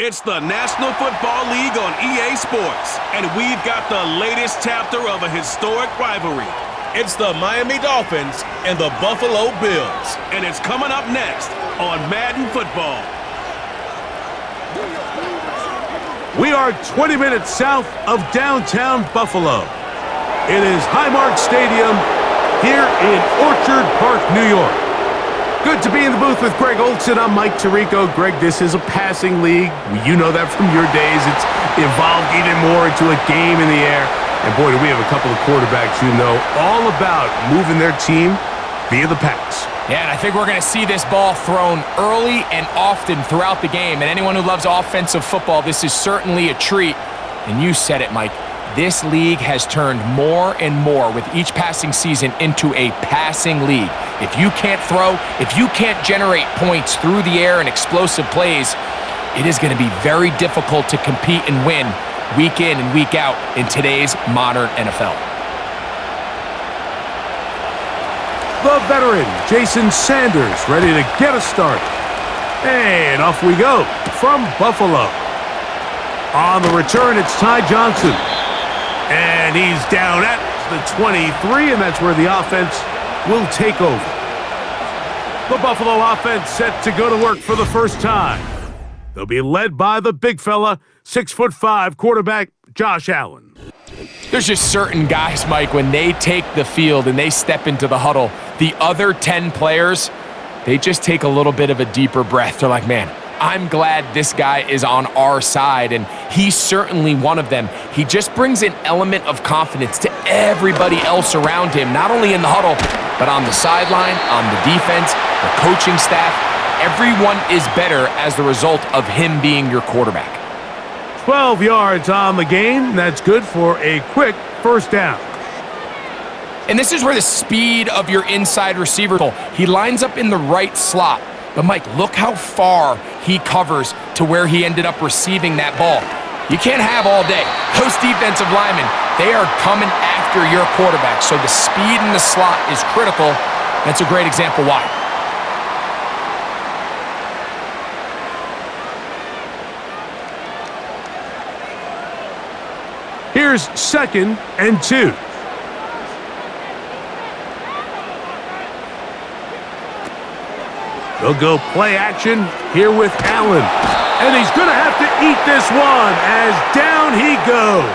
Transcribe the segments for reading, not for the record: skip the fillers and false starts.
It's the National Football League on EA Sports, and we've got the latest chapter of a historic rivalry. It's the Miami Dolphins and the Buffalo Bills, and it's coming up next on Madden Football. We are 20 minutes south of downtown Buffalo. It is Highmark Stadium here in Orchard Park, New York. Good to be in the booth with Greg Olson. I'm Mike Tirico. Greg, this is a passing league. You know that from your days. It's evolved even more into a game in the air. And boy, do we have a couple of quarterbacks who know all about moving their team via the pass. Yeah, and I think we're going to see this ball thrown early and often throughout the game. And anyone who loves offensive football, this is certainly a treat. And you said it, Mike. This league has turned more and more with each passing season into a passing league. If you can't throw, if you can't generate points through the air and explosive plays, it is going to be very difficult to compete and win week in and week out in today's modern NFL. The veteran, Jason Sanders, ready to get us started. And off we go from Buffalo. On the return, it's Ty Johnson. And he's down at the 23, and that's where the offense will take over. The Buffalo offense set to go to work for the first time. They'll be led by the big fella, 6'5" quarterback Josh Allen. There's just certain guys, Mike, when they take the field and they step into the huddle, the other 10 players, they just take a little bit of a deeper breath. They're like, man, I'm glad this guy is on our side, and he's certainly one of them. He just brings an element of confidence to everybody else around him, not only in the huddle, but on the sideline, on the defense, the coaching staff. Everyone is better as the result of him being your quarterback. 12 yards on the game. That's good for a quick first down. And this is where the speed of your inside receiver, he lines up in the right slot. But, Mike, look how far he covers to where he ended up receiving that ball. You can't have all day. Those defensive linemen, they are coming after your quarterback. So the speed in the slot is critical. That's a great example why. Here's 2nd and 2. They'll go play action here with Allen. And he's going to have to eat this one as down he goes.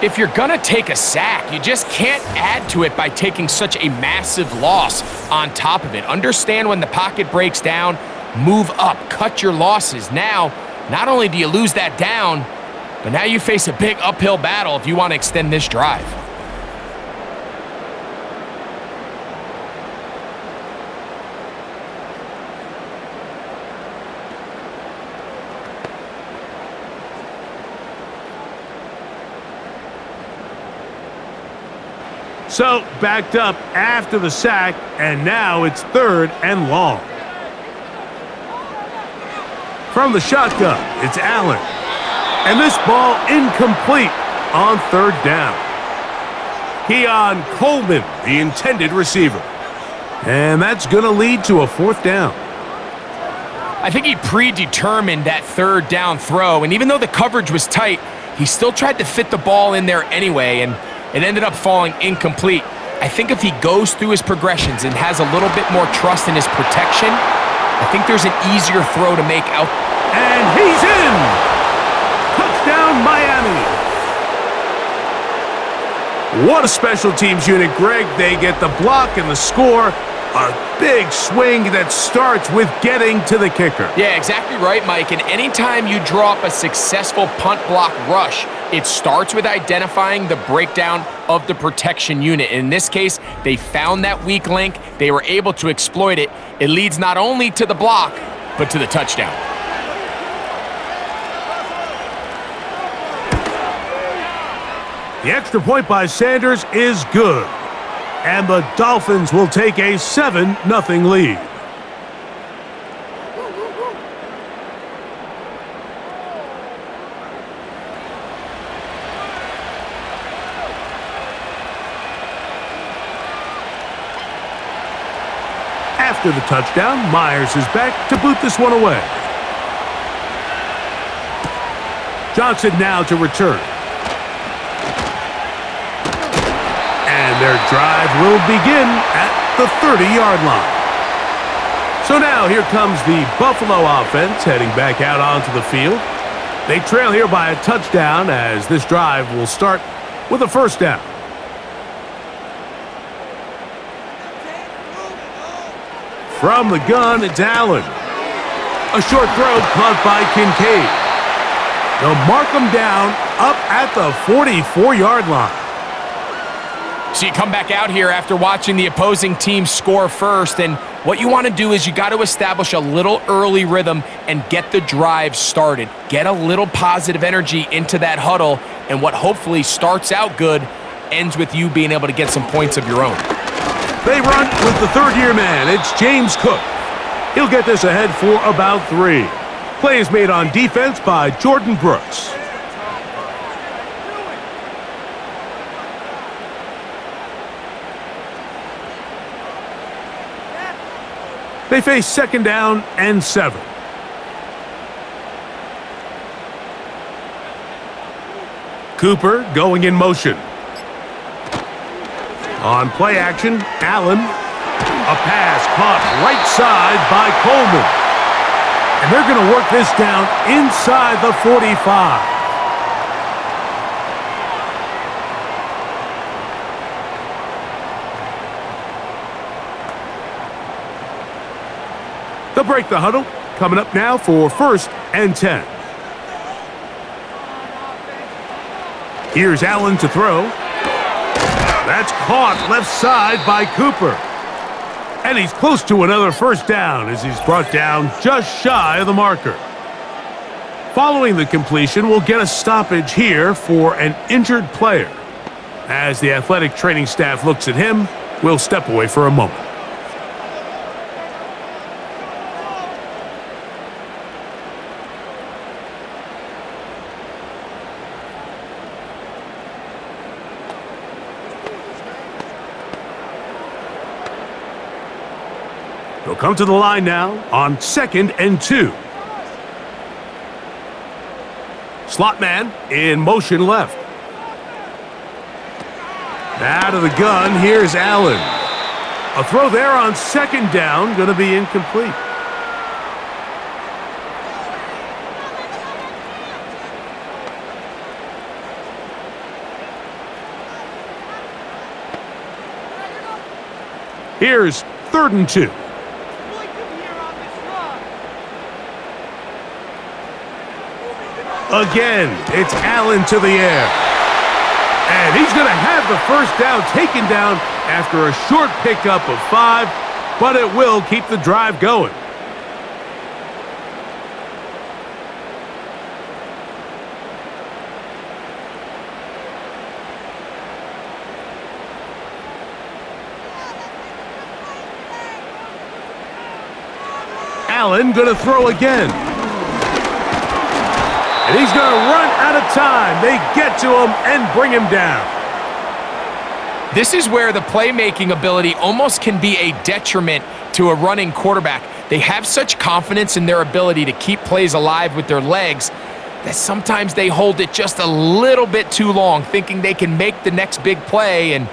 If you're going to take a sack, you just can't add to it by taking such a massive loss on top of it. Understand when the pocket breaks down, move up, cut your losses. Now, not only do you lose that down, but now you face a big uphill battle if you want to extend this drive. So, backed up after the sack, and now it's 3rd and long. From the shotgun, it's Allen. And this ball incomplete on 3rd down. Keon Coleman, the intended receiver. And that's going to lead to a 4th down. I think he predetermined that 3rd down throw, and even though the coverage was tight, he still tried to fit the ball in there anyway, and it ended up falling incomplete. I think if he goes through his progressions and has a little bit more trust in his protection, I think there's an easier throw to make out. And he's in! Touchdown, Miami! What a special teams unit, Greg. They get the block and the score. A big swing that starts with getting to the kicker. Yeah, exactly right, Mike. And anytime you draw up a successful punt block rush, it starts with identifying the breakdown of the protection unit. In this case, they found that weak link. They were able to exploit it. It leads not only to the block, but to the touchdown. The extra point by Sanders is good. And the Dolphins will take a 7-0 lead. After the touchdown, Myers is back to boot this one away. Johnson now to return. And their drive will begin at the 30-yard line. So now here comes the Buffalo offense heading back out onto the field. They trail here by a touchdown as this drive will start with a first down. From the gun, it's Allen. A short throw caught by Kincaid. They'll mark him down up at the 44-yard line. So you come back out here after watching the opposing team score first, and what you want to do is you got to establish a little early rhythm and get the drive started. Get a little positive energy into that huddle, and what hopefully starts out good ends with you being able to get some points of your own. They run with the third-year man. It's James Cook. He'll get this ahead for about 3. Play is made on defense by Jordan Brooks. They face second down and 7. Cooper going in motion. On play action, Allen. A pass caught right side by Coleman. And they're going to work this down inside the 45. They'll break the huddle. Coming up now for first and 10. Here's Allen to throw. That's caught left side by Cooper. And he's close to another first down as he's brought down just shy of the marker. Following the completion, we'll get a stoppage here for an injured player. As the athletic training staff looks at him, we'll step away for a moment. They'll come to the line now on 2nd and 2. Slot man in motion left. Out of the gun, here's Allen. A throw there on 2nd down, going to be incomplete. Here's 3rd and 2. Again, it's Allen to the air. And he's going to have the first down taken down after a short pickup of 5, but it will keep the drive going. Allen going to throw again. And he's going to run out of time. They get to him and bring him down. This is where the playmaking ability almost can be a detriment to a running quarterback. They have such confidence in their ability to keep plays alive with their legs that sometimes they hold it just a little bit too long, thinking they can make the next big play, and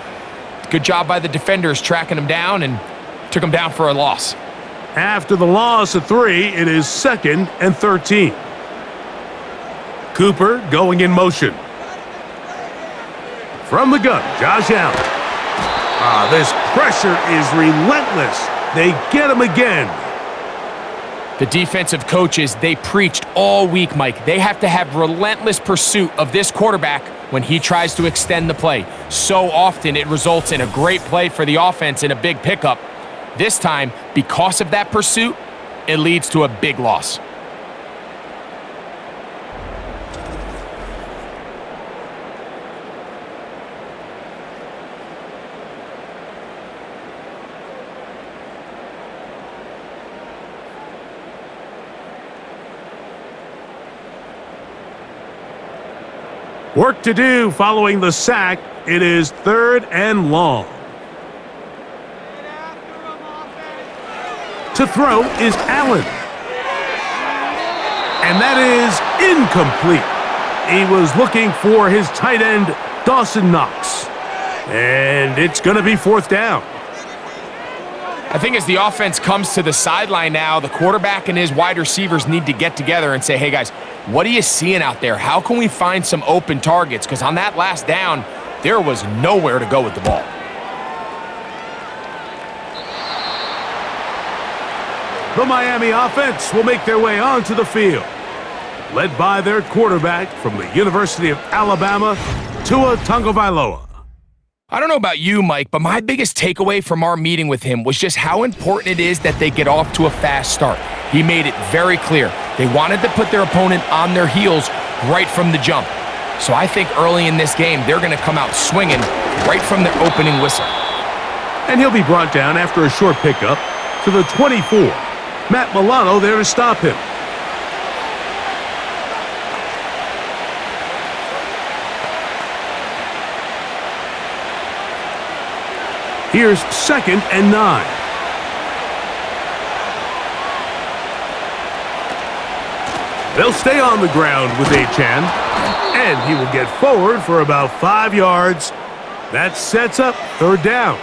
good job by the defenders tracking him down and took him down for a loss. After the loss of 3, it is 2nd and 13. Cooper going in motion. From the gun, Josh Allen. This pressure is relentless. They get him again. The defensive coaches, they preached all week, Mike. They have to have relentless pursuit of this quarterback when he tries to extend the play. So often it results in a great play for the offense and a big pickup. This time, because of that pursuit, it leads to a big loss. Work to do following the sack. It is 3rd and long. To throw is Allen. And that is incomplete. He was looking for his tight end, Dawson Knox. And it's going to be 4th down. I think as the offense comes to the sideline now, the quarterback and his wide receivers need to get together and say, hey, guys, what are you seeing out there? How can we find some open targets? Because on that last down, there was nowhere to go with the ball. The Miami offense will make their way onto the field, led by their quarterback from the University of Alabama, Tua Tagovailoa. I don't know about you, Mike, but my biggest takeaway from our meeting with him was just how important it is that they get off to a fast start. He made it very clear. They wanted to put their opponent on their heels right from the jump. So I think early in this game, they're going to come out swinging right from their opening whistle. And he'll be brought down after a short pickup to the 24. Matt Milano there to stop him. Here's 2nd and 9. They'll stay on the ground with Achane, and he will get forward for about 5 yards. That sets up 3rd down.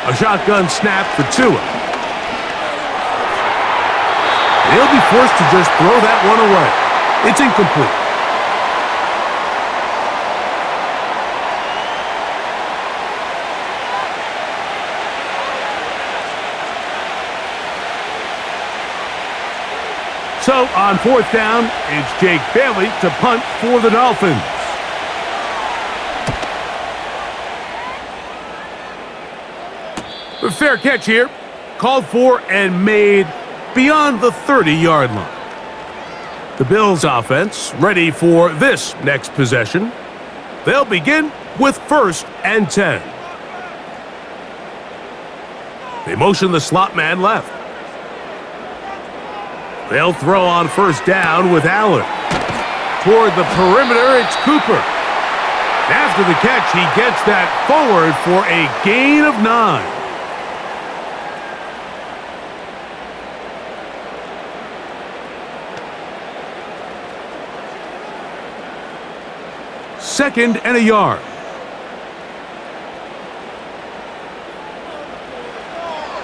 A shotgun snap for Tua. He'll be forced to just throw that one away. It's incomplete. So on 4th down, it's Jake Bailey to punt for the Dolphins. A fair catch here, called for and made beyond the 30-yard line. The Bills offense ready for this next possession. They'll begin with 1st and 10. They motion the slot man left. They'll throw on 1st down with Allen. Toward the perimeter, it's Cooper. After the catch, he gets that forward for a gain of 9. Second and a yard.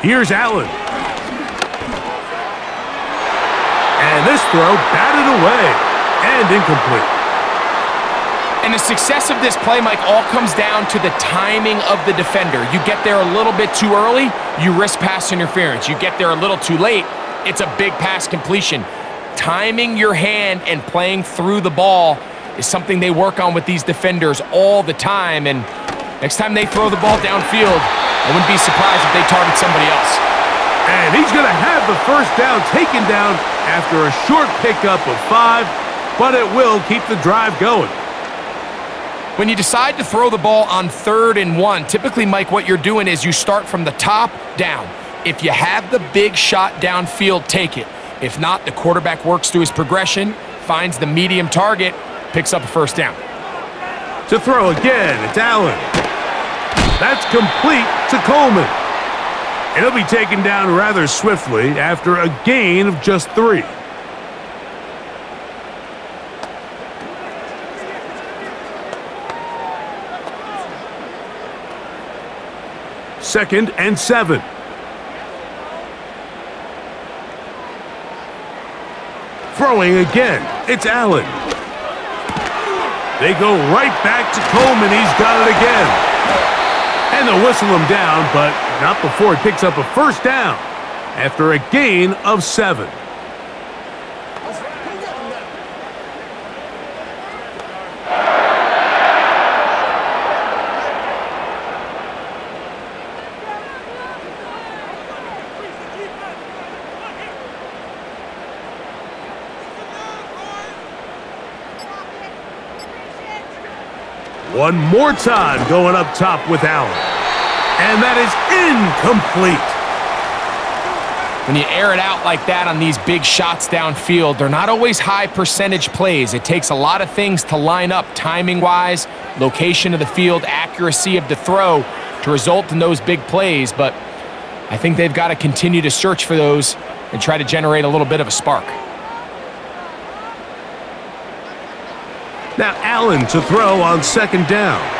Here's Allen. And this throw batted away and incomplete. And the success of this play, Mike, all comes down to the timing of the defender. You get there a little bit too early, you risk pass interference. You get there a little too late, it's a big pass completion. Timing your hand and playing through the ball is something they work on with these defenders all the time. And next time they throw the ball downfield, I wouldn't be surprised if they target somebody else. And he's going to have the 1st down taken down after a short pickup of 5, but it will keep the drive going. When you decide to throw the ball on 3rd and 1, typically, Mike, what you're doing is you start from the top down. If you have the big shot downfield, take it. If not, the quarterback works through his progression, finds the medium target, picks up a 1st down. To throw again, it's Allen. That's complete to Coleman. And he'll be taken down rather swiftly after a gain of just 3. Second and 7. Throwing again, it's Allen. They go right back to Coleman. He's got it again. And they'll whistle him down, but not before he picks up a 1st down after a gain of 7. One more time going up top with Allen. And that is incomplete. when you air it out like that on these big shots downfield, they're not always high percentage plays. It takes a lot of things to line up timing-wise, location of the field, accuracy of the throw to result in those big plays. But I think they've got to continue to search for those and try to generate a little bit of a spark. Now Allen to throw on second down.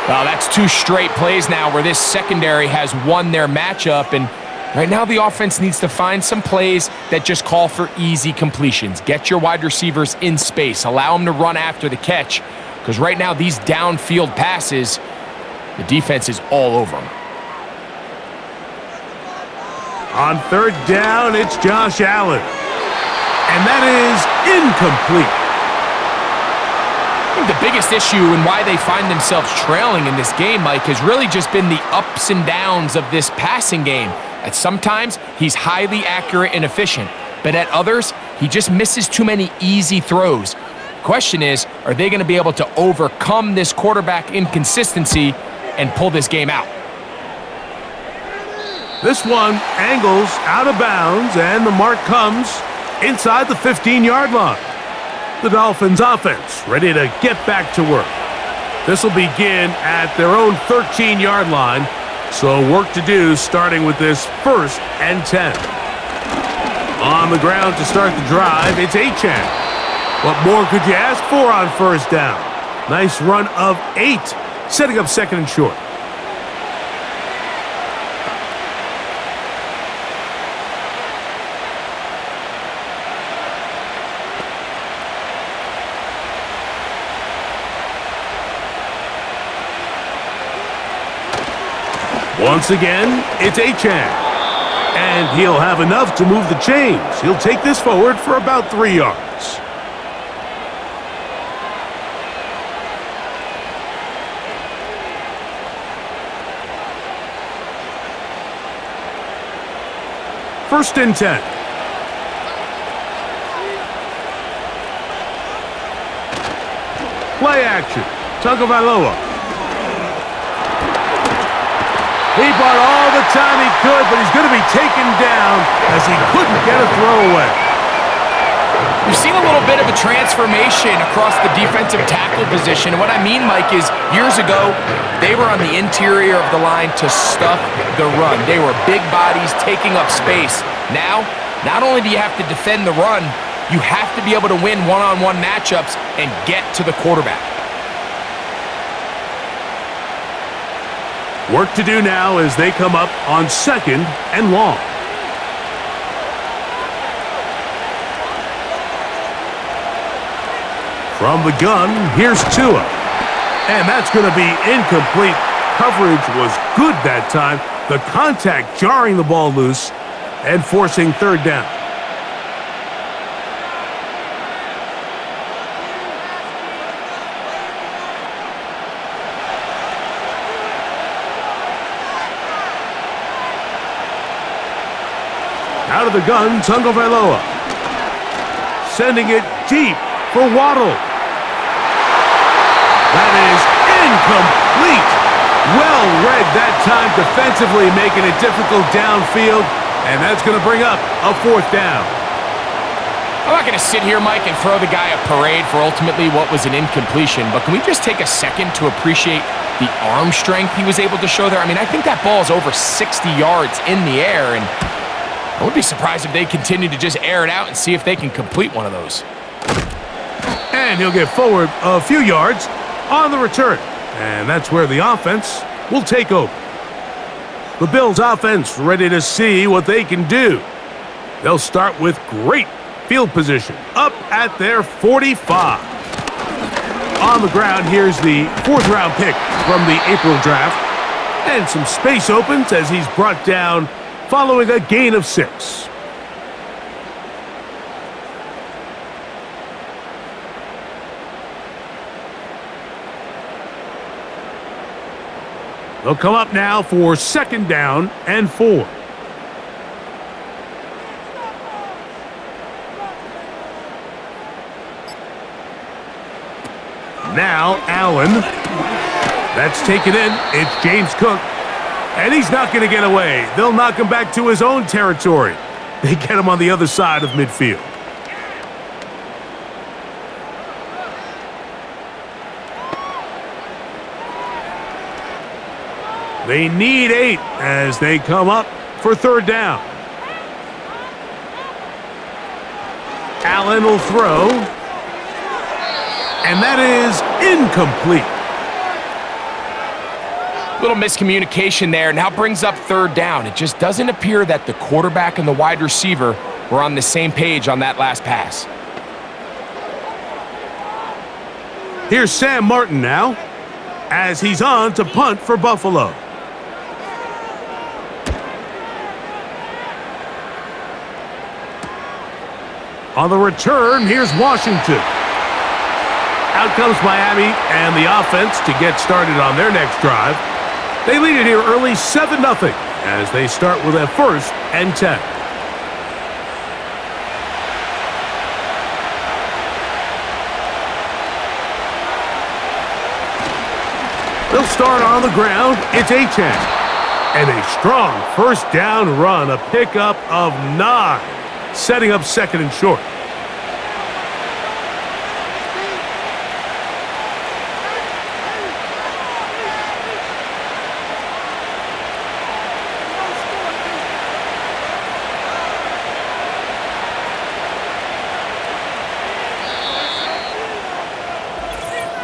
Well, that's 2 straight plays now where this secondary has won their matchup, and right now the offense needs to find some plays that just call for easy completions. Get your wide receivers in space. Allow them to run after the catch, because right now these downfield passes, the defense is all over them. On third down, it's Josh Allen. And that is incomplete. I think the biggest issue and why they find themselves trailing in this game, Mike, has really just been the ups and downs of this passing game. At sometimes, he's highly accurate and efficient, but at others, he just misses too many easy throws. Question is, are they going to be able to overcome this quarterback inconsistency and pull this game out? This one angles out of bounds, and the mark comes inside the 15-yard line. The Dolphins offense ready to get back to work. This will begin at their own 13-yard line, so work to do starting with this 1st and 10. On the ground to start the drive, it's Achane. What more could you ask for on first down? Nice run of 8, setting up second and short. Once again, it's Achane. And he'll have enough to move the chains. He'll take this forward for about 3 yards. First and 10. Play action. Tagovailoa. He bought all the time he could, but he's going to be taken down as he couldn't get a throw away. We've seen a little bit of a transformation across the defensive tackle position. And what I mean, Mike, is years ago, they were on the interior of the line to stuff the run. They were big bodies taking up space. Now, not only do you have to defend the run, you have to be able to win one-on-one matchups and get to the quarterback. Work to do now as they come up on second and long. From the gun, here's Tua. And that's going to be incomplete. Coverage was good that time. The contact jarring the ball loose and forcing third down. Out of the gun, Tagovailoa. Sending it deep for Waddle. That is incomplete. Well read that time defensively, making it difficult downfield, and that's going to bring up a 4th down. I'm not going to sit here, Mike, and throw the guy a parade for ultimately what was an incompletion, but can we just take a second to appreciate the arm strength he was able to show there? I mean, I think that ball is over 60 yards in the air, and I wouldn't be surprised if they continue to just air it out and see if they can complete one of those. And he'll get forward a few yards on the return. And that's where the offense will take over. The Bills offense ready to see what they can do. They'll start with great field position up at their 45. On the ground, here's the 4th-round pick from the April draft. And some space opens as he's brought down following a gain of 6. They'll come up now for second down and 4. Now Allen. That's taken in. It's James Cook. And he's not going to get away. They'll knock him back to his own territory. They get him on the other side of midfield. They need 8 as they come up for third down. Allen will throw. And that is incomplete. Little miscommunication there, now brings up third down. It just doesn't appear that the quarterback and the wide receiver were on the same page on that last pass. Here's Sam Martin now, as he's on to punt for Buffalo. On the return, here's Washington. Out comes Miami and the offense to get started on their next drive. They lead it here early 7-0 as they start with a 1st and 10. They'll start on the ground. It's Achane. And a strong first down run, a pickup of 9, setting up 2nd and short.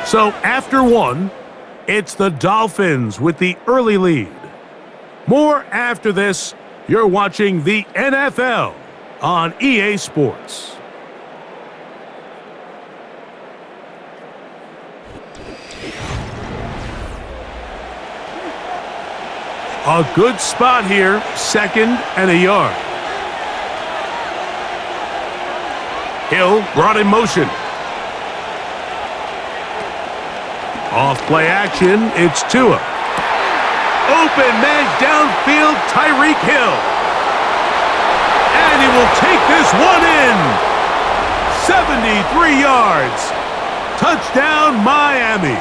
So after 1, it's the Dolphins with the early lead. More after this. You're watching the NFL on EA Sports. A good spot here, 2nd and a yard. Hill brought in motion. Off play action, it's Tua. Open man downfield, Tyreek Hill. And he will take this one in. 73 yards. Touchdown, Miami.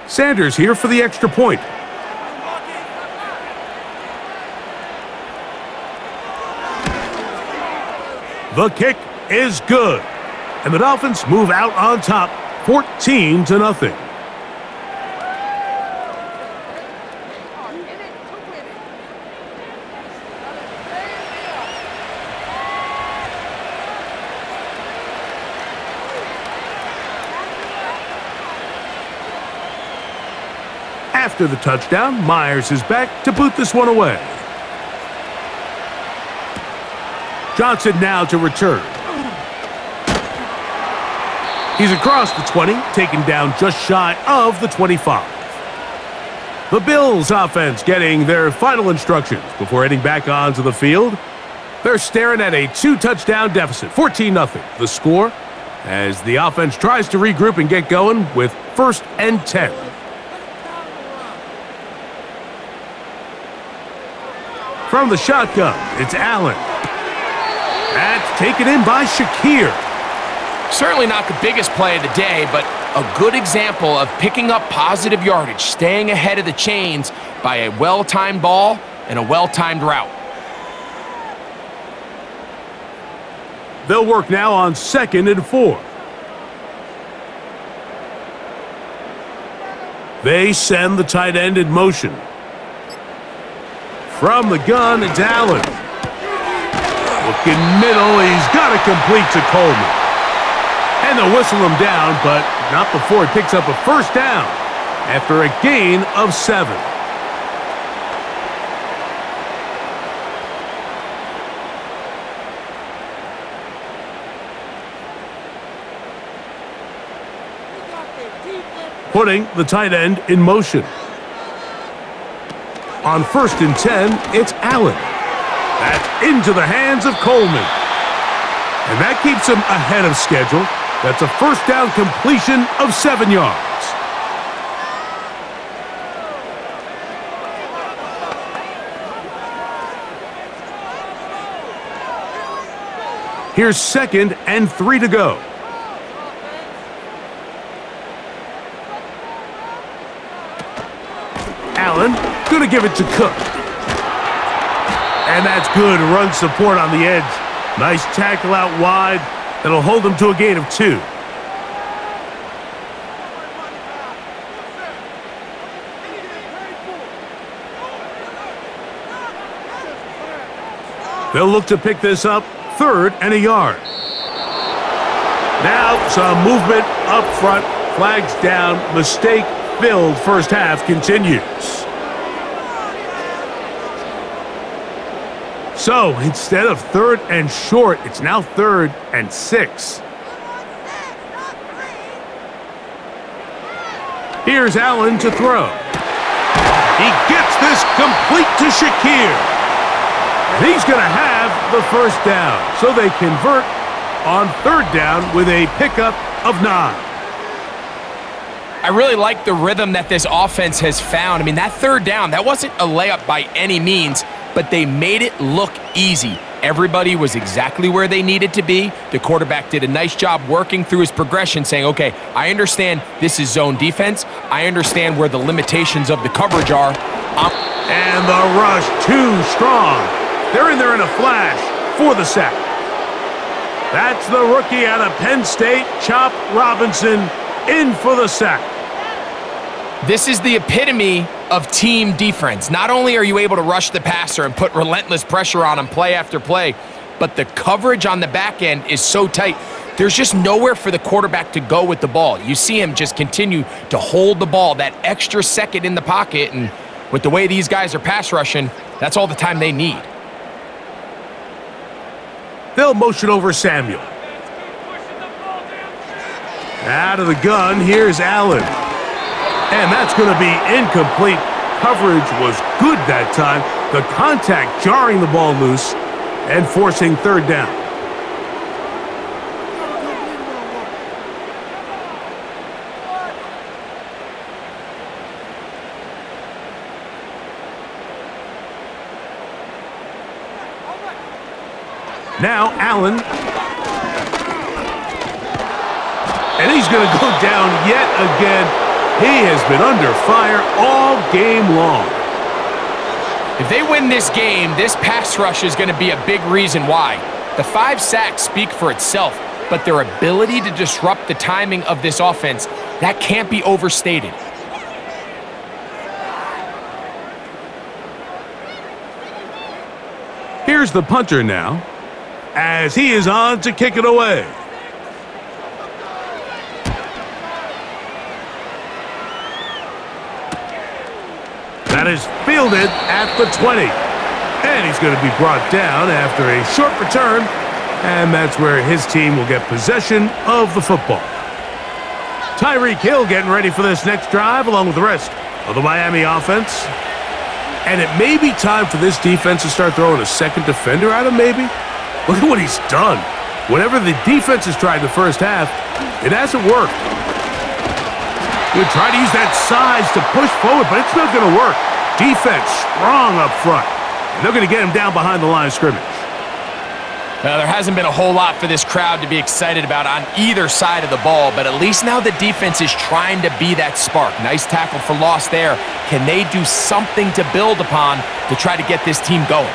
Sanders here for the extra point. The kick is good. And the Dolphins move out on top, 14-0. After the touchdown, Myers is back to boot this one away. Johnson now to return. He's across the 20, taken down just shy of the 25. The Bills offense getting their final instructions before heading back onto the field. They're staring at a 2-touchdown deficit, 14-0. The score as the offense tries to regroup and get going with 1st and 10. From the shotgun, it's Allen. That's taken in by Shakir. Certainly not the biggest play of the day, but a good example of picking up positive yardage, staying ahead of the chains by a well-timed ball and a well-timed route. They'll work now on 2nd and 4. They send the tight end in motion. From the gun, it's Allen. Looking middle, he's got it complete to Coleman. And they'll whistle him down, but not before he picks up a 1st down after a gain of 7. Putting the tight end in motion. On 1st and 10, it's Allen. That's into the hands of Coleman. And that keeps him ahead of schedule. That's a first down completion of 7 yards. Here's 2nd and 3 to go. Allen, gonna give it to Cook. And that's good run support on the edge. Nice tackle out wide. That'll hold him to a gain of 2. They'll look to pick this up, 3rd and a yard. Now some movement up front, flags down, mistake-filled first half continues. So instead of 3rd and short, it's now 3rd and 6. Here's Allen to throw. He gets this complete to Shakir. And he's going to have the first down. So they convert on 3rd down with a pickup of 9. I really like the rhythm that this offense has found. I mean, that 3rd down, that wasn't a layup by any means, but they made it look easy. Everybody was exactly where they needed to be. The quarterback did a nice job working through his progression, saying, okay, I understand this is zone defense. I understand where the limitations of the coverage are. And the rush too strong. They're in there in a flash for the sack. That's the rookie out of Penn State, Chop Robinson, in for the sack. This is the epitome of team defense. Not only are you able to rush the passer and put relentless pressure on him play after play, but the coverage on the back end is so tight. There's just nowhere for the quarterback to go with the ball. You see him just continue to hold the ball that extra second in the pocket, and with the way these guys are pass rushing, that's all the time they need. They'll motion over Samuel. Out of the gun, here's Allen. And that's going to be incomplete. Coverage was good that time. The contact jarring the ball loose and forcing 3rd down. Now Allen. And he's going to go down yet again. He has been under fire all game long. If they win this game, this pass rush is going to be a big reason why. The 5 sacks speak for itself, but their ability to disrupt the timing of this offense, that can't be overstated. Here's the punter now, as he is on to kick it away. That is fielded at the 20. And he's going to be brought down after a short return. And that's where his team will get possession of the football. Tyreek Hill getting ready for this next drive along with the rest of the Miami offense. And it may be time for this defense to start throwing a second defender at him, maybe. Look at what he's done. Whenever the defense has tried the first half, it hasn't worked. He'll try to use that size to push forward, but it's not going to work. Defense strong up front. And they're going to get him down behind the line of scrimmage. Now, there hasn't been a whole lot for this crowd to be excited about on either side of the ball, but at least now the defense is trying to be that spark. Nice tackle for loss there. Can they do something to build upon to try to get this team going?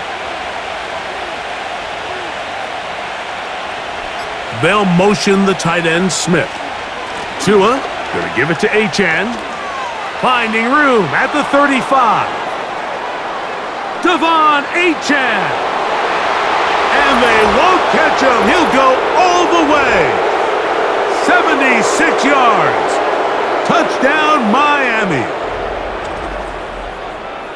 They'll motion the tight end, Smith. Tua going to give it to Achane. Finding room at the 35. Devon Achane. And they won't catch him. He'll go all the way. 76 yards. Touchdown, Miami.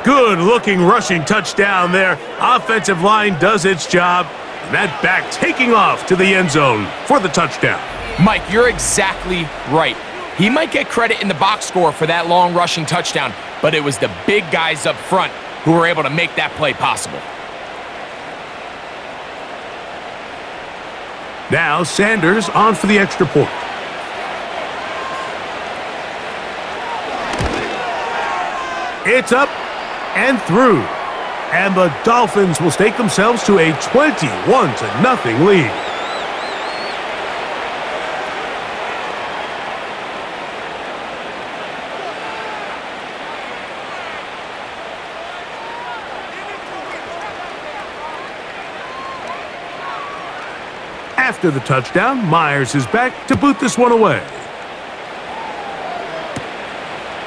Good-looking rushing touchdown there. Offensive line does its job. And that back taking off to the end zone for the touchdown. Mike, you're exactly right. He might get credit in the box score for that long rushing touchdown, but it was the big guys up front who were able to make that play possible. Now Sanders on for the extra point. It's up and through. And the Dolphins will stake themselves to a 21-0 lead. After the touchdown, Myers is back to boot this one away.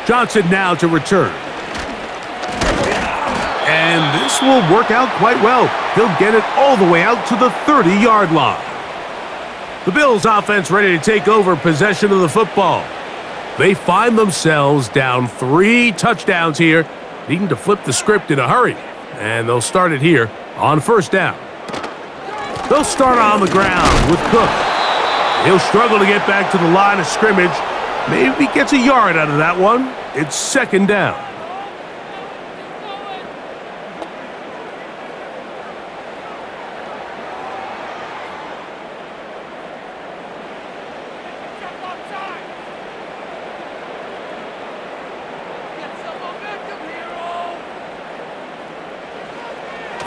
Johnson now to return. And this will work out quite well. He'll get it all the way out to the 30-yard line. The Bills offense ready to take over possession of the football. They find themselves down 3 touchdowns here, needing to flip the script in a hurry. And they'll start it here on first down. They'll start on the ground with Cook. He'll struggle to get back to the line of scrimmage. Maybe he gets a yard out of that one. It's second down.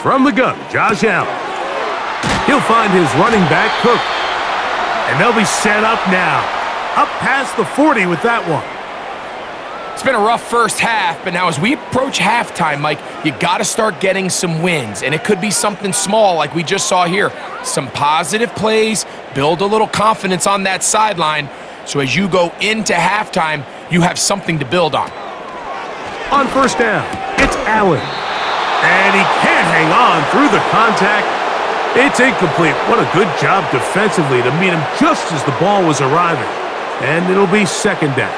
From the gun, Josh Allen. He'll find his running back, Cook. And they'll be set up now. Up past the 40 with that one. It's been a rough first half, but now as we approach halftime, Mike, you got to start getting some wins. And it could be something small like we just saw here. Some positive plays, build a little confidence on that sideline. So as you go into halftime, you have something to build on. On first down, it's Allen. And he can't hang on through the contact. It's incomplete. What a good job defensively to meet him just as the ball was arriving. And it'll be second down.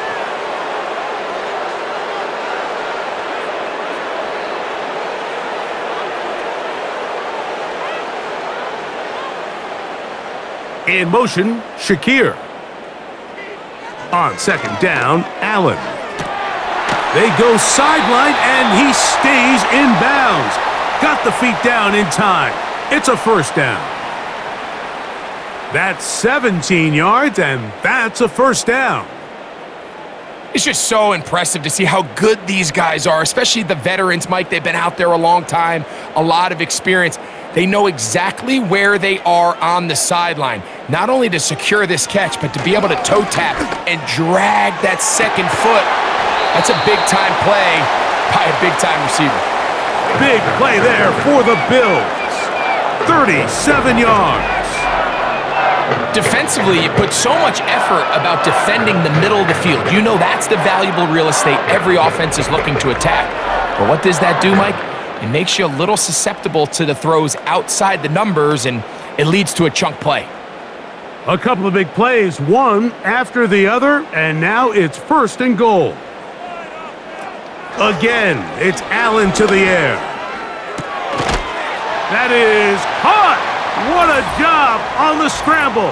In motion, Shakir. On second down, Allen. They go sideline, and he stays in bounds. Got the feet down in time. It's a first down. That's 17 yards, and that's a first down. It's just so impressive to see how good these guys are, especially the veterans, Mike. They've been out there a long time, a lot of experience. They know exactly where they are on the sideline, not only to secure this catch, but to be able to toe tap and drag that second foot. That's a big-time play by a big-time receiver. Big play there for the Bills. 37 yards. Defensively, you put so much effort about defending the middle of the field. You know that's the valuable real estate every offense is looking to attack. But what does that do, Mike? It makes you a little susceptible to the throws outside the numbers, and it leads to a chunk play. A couple of big plays, one after the other, and now it's first and goal. Again, it's Allen to the air. That is caught! What a job on the scramble!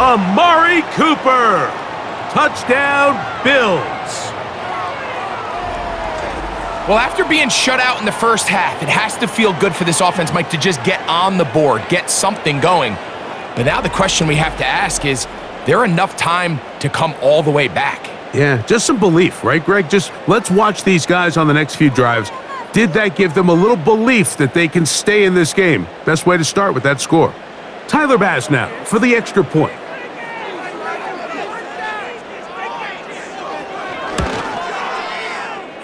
Amari Cooper! Touchdown, Bills! Well, after being shut out in the first half, it has to feel good for this offense, Mike, to just get on the board, get something going. But now the question we have to ask is there enough time to come all the way back? Yeah, just some belief, right, Greg? Just let's watch these guys on the next few drives. Did that give them a little belief that they can stay in this game? Best way to start with that score. Tyler Bass now for the extra point.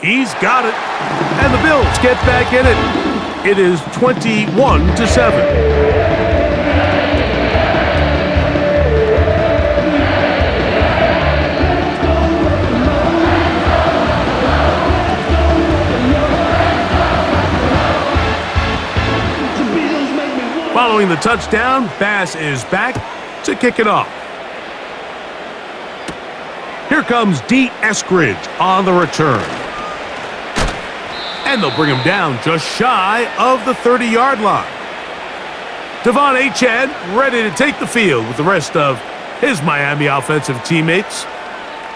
He's got it. And the Bills get back in it. It is 21-7. Following the touchdown, Bass is back to kick it off. Here comes D. Eskridge on the return. And they'll bring him down just shy of the 30-yard line. Devon Achane ready to take the field with the rest of his Miami offensive teammates.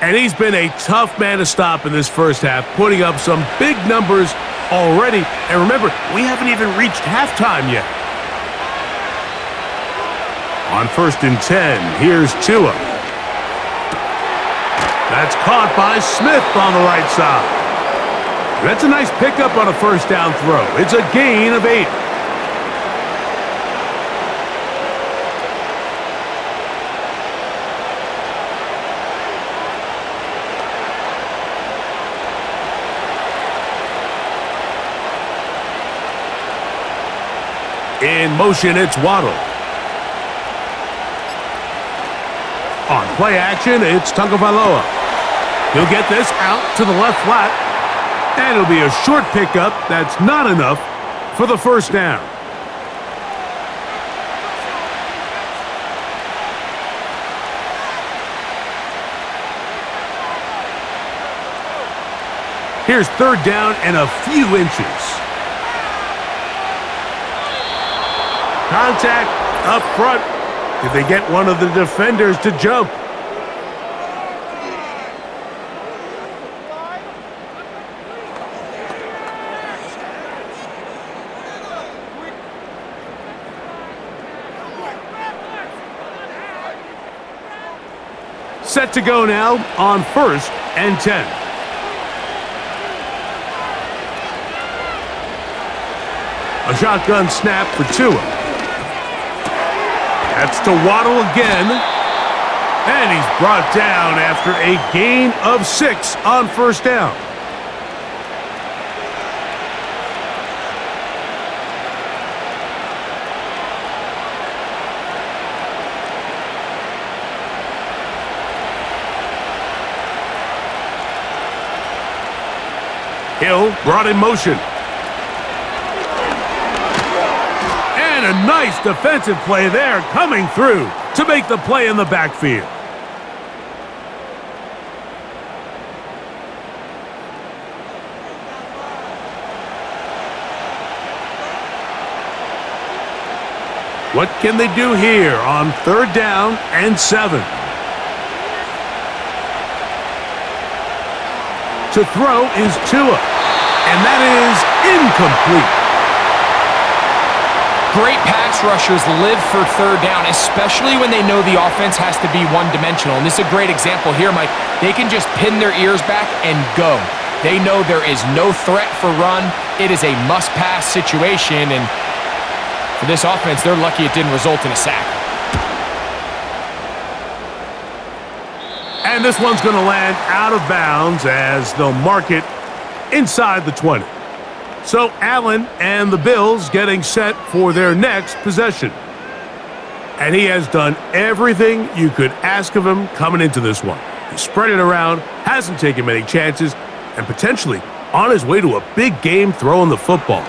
And he's been a tough man to stop in this first half, putting up some big numbers already. And remember, we haven't even reached halftime yet. On 1st and 10, here's Tua. That's caught by Smith on the right side. That's a nice pickup on a first down throw. It's a gain of 8. In motion, it's Waddle. On play action, it's Tagovailoa. He'll get this out to the left flat. And it'll be a short pickup that's not enough for the first down. Here's 3rd down and a few inches. Contact up front. Did they get one of the defenders to jump? Set to go now on 1st and 10. A shotgun snap for Tua. That's to Waddle again. And he's brought down after a gain of 6 on 1st down. Hill brought in motion. And a nice defensive play there coming through to make the play in the backfield. What can they do here on 3rd down and 7? To throw is Tua, and that is incomplete. Great pass rushers live for 3rd down, especially when they know the offense has to be one-dimensional. And this is a great example here, Mike. They can just pin their ears back and go. They know there is no threat for run. It is a must-pass situation, and for this offense, they're lucky it didn't result in a sack. And this one's going to land out of bounds as they'll mark it inside the 20. So Allen and the Bills getting set for their next possession. And he has done everything you could ask of him coming into this one. He spread it around, hasn't taken many chances, and potentially on his way to a big game throwing the football.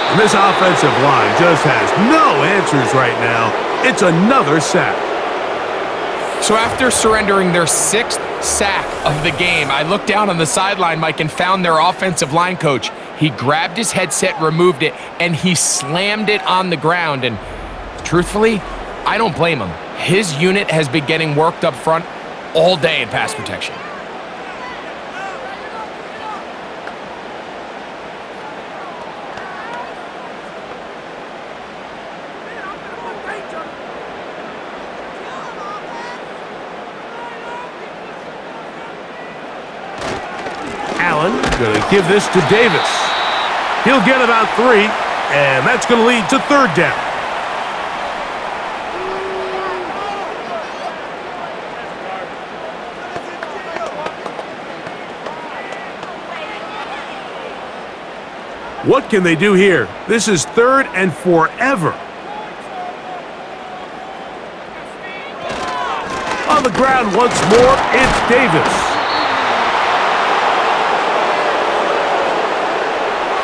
And this offensive line just has no answers right now. It's another sack. So after surrendering their 6th sack of the game, I looked down on the sideline, Mike, and found their offensive line coach. He grabbed his headset, removed it, and he slammed it on the ground. And truthfully, I don't blame him. His unit has been getting worked up front all day in pass protection. Going to give this to Davis. He'll get about 3, and that's going to lead to 3rd down. What can they do here? This is 3rd and forever. On the ground once more, it's Davis.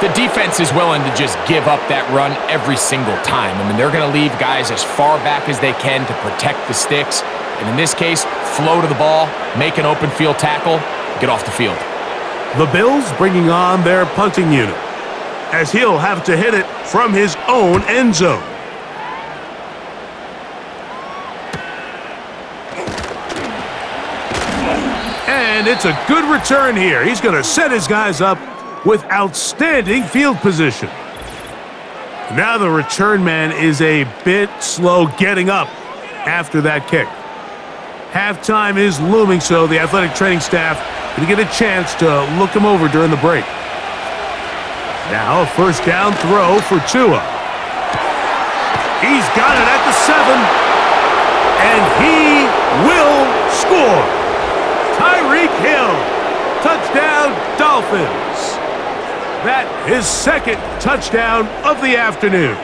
The defense is willing to just give up that run every single time. I mean, they're going to leave guys as far back as they can to protect the sticks. And in this case, flow to the ball, make an open field tackle, get off the field. The Bills bringing on their punting unit, as he'll have to hit it from his own end zone. And it's a good return here. He's going to set his guys up with outstanding field position. Now the return man is a bit slow getting up after that kick. Halftime is looming, so the athletic training staff going to get a chance to look him over during the break. Now a first down throw for Tua. He's got it at the 7, and he will score. Tyreek Hill, touchdown Dolphins. That his second touchdown of the afternoon.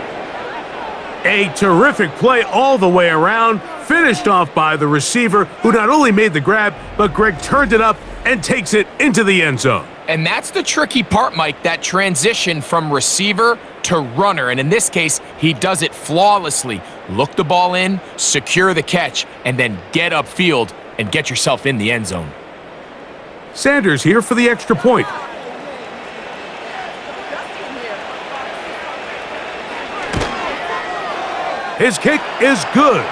A terrific play all the way around, finished off by the receiver, who not only made the grab, but Greg turned it up and takes it into the end zone. And that's the tricky part, Mike, that transition from receiver to runner. And in this case, he does it flawlessly. Look the ball in, secure the catch, and then get upfield and get yourself in the end zone. Sanders here for the extra point. His kick is good.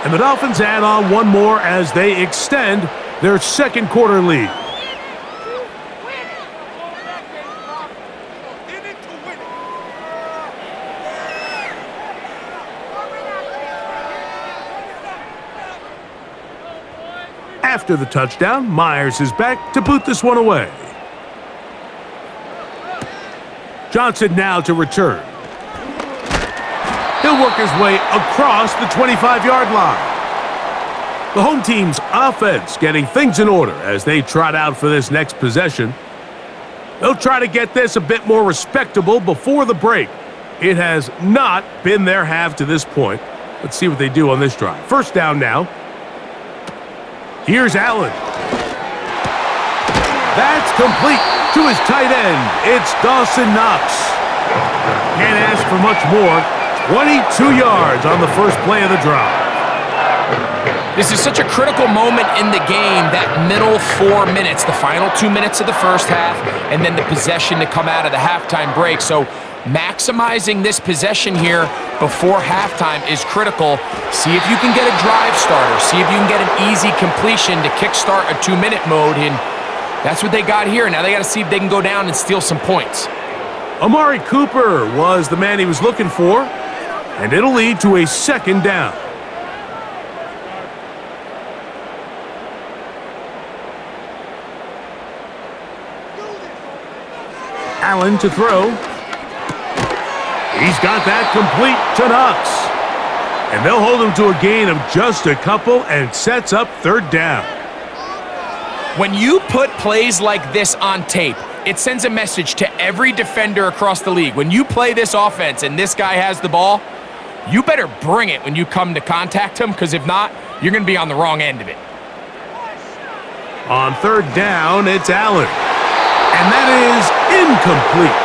And the Dolphins add on one more as they extend their second quarter lead. After the touchdown, Myers is back to boot this one away. Johnson now to return. He'll work his way across the 25-yard line. The home team's offense getting things in order as they trot out for this next possession. They'll try to get this a bit more respectable before the break. It has not been their half to this point. Let's see what they do on this drive. First down now. Here's Allen. That's complete to his tight end. It's Dawson Knox. Can't ask for much more. 22 yards on the first play of the drive. This is such a critical moment in the game, that middle 4 minutes, the final 2 minutes of the first half, and then the possession to come out of the halftime break. So maximizing this possession here before halftime is critical. See if you can get a drive starter. See if you can get an easy completion to kickstart a 2-minute mode, and that's what they got here. Now they got to see if they can go down and steal some points. Amari Cooper was the man he was looking for, and it'll lead to a second down. Allen to throw. He's got that complete to Knox. And they'll hold him to a gain of just a couple and sets up third down. When you put plays like this on tape, it sends a message to every defender across the league. When you play this offense and this guy has the ball, you better bring it when you come to contact him, because if not, you're going to be on the wrong end of it. On third down, it's Allen. And that is incomplete.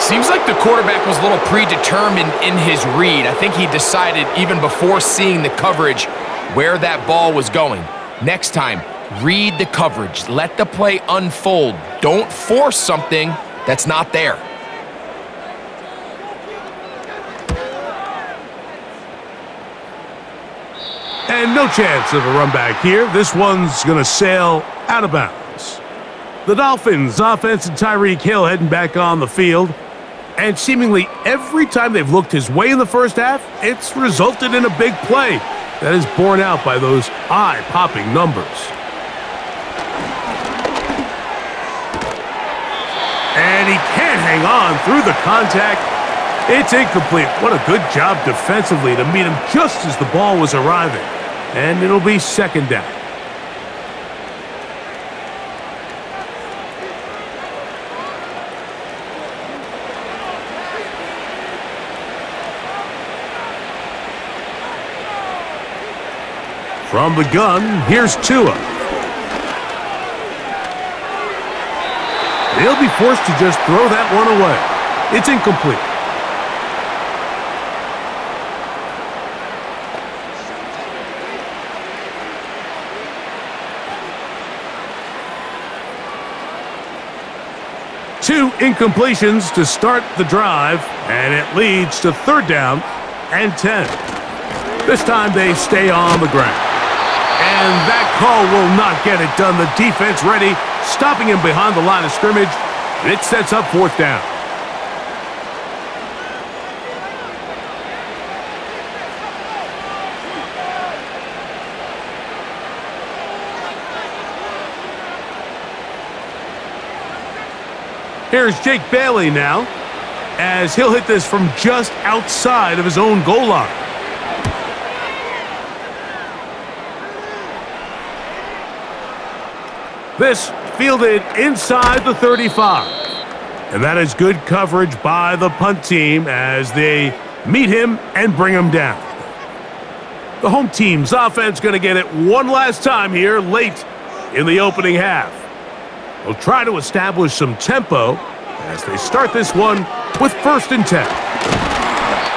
Seems like the quarterback was a little predetermined in his read. I think he decided even before seeing the coverage where that ball was going. Next time, read the coverage. Let the play unfold. Don't force something that's not there. And no chance of a run back here. This one's going to sail out of bounds. The Dolphins offense and Tyreek Hill heading back on the field. And seemingly every time they've looked his way in the first half, it's resulted in a big play that is borne out by those eye-popping numbers. And he can't hang on through the contact. It's incomplete. What a good job defensively to meet him just as the ball was arriving. And it'll be second down. From the gun, here's Tua. They'll be forced to just throw that one away. It's incomplete. Two incompletions to start the drive, and it leads to third down and 10. This time they stay on the ground. And that call will not get it done. The defense ready, stopping him behind the line of scrimmage, and it sets up fourth down. Here's Jake Bailey now, as he'll hit this from just outside of his own goal line. This fielded inside the 35. And that is good coverage by the punt team as they meet him and bring him down. The home team's offense going to get it one last time here late in the opening half. They'll try to establish some tempo as they start this one with 1st and 10.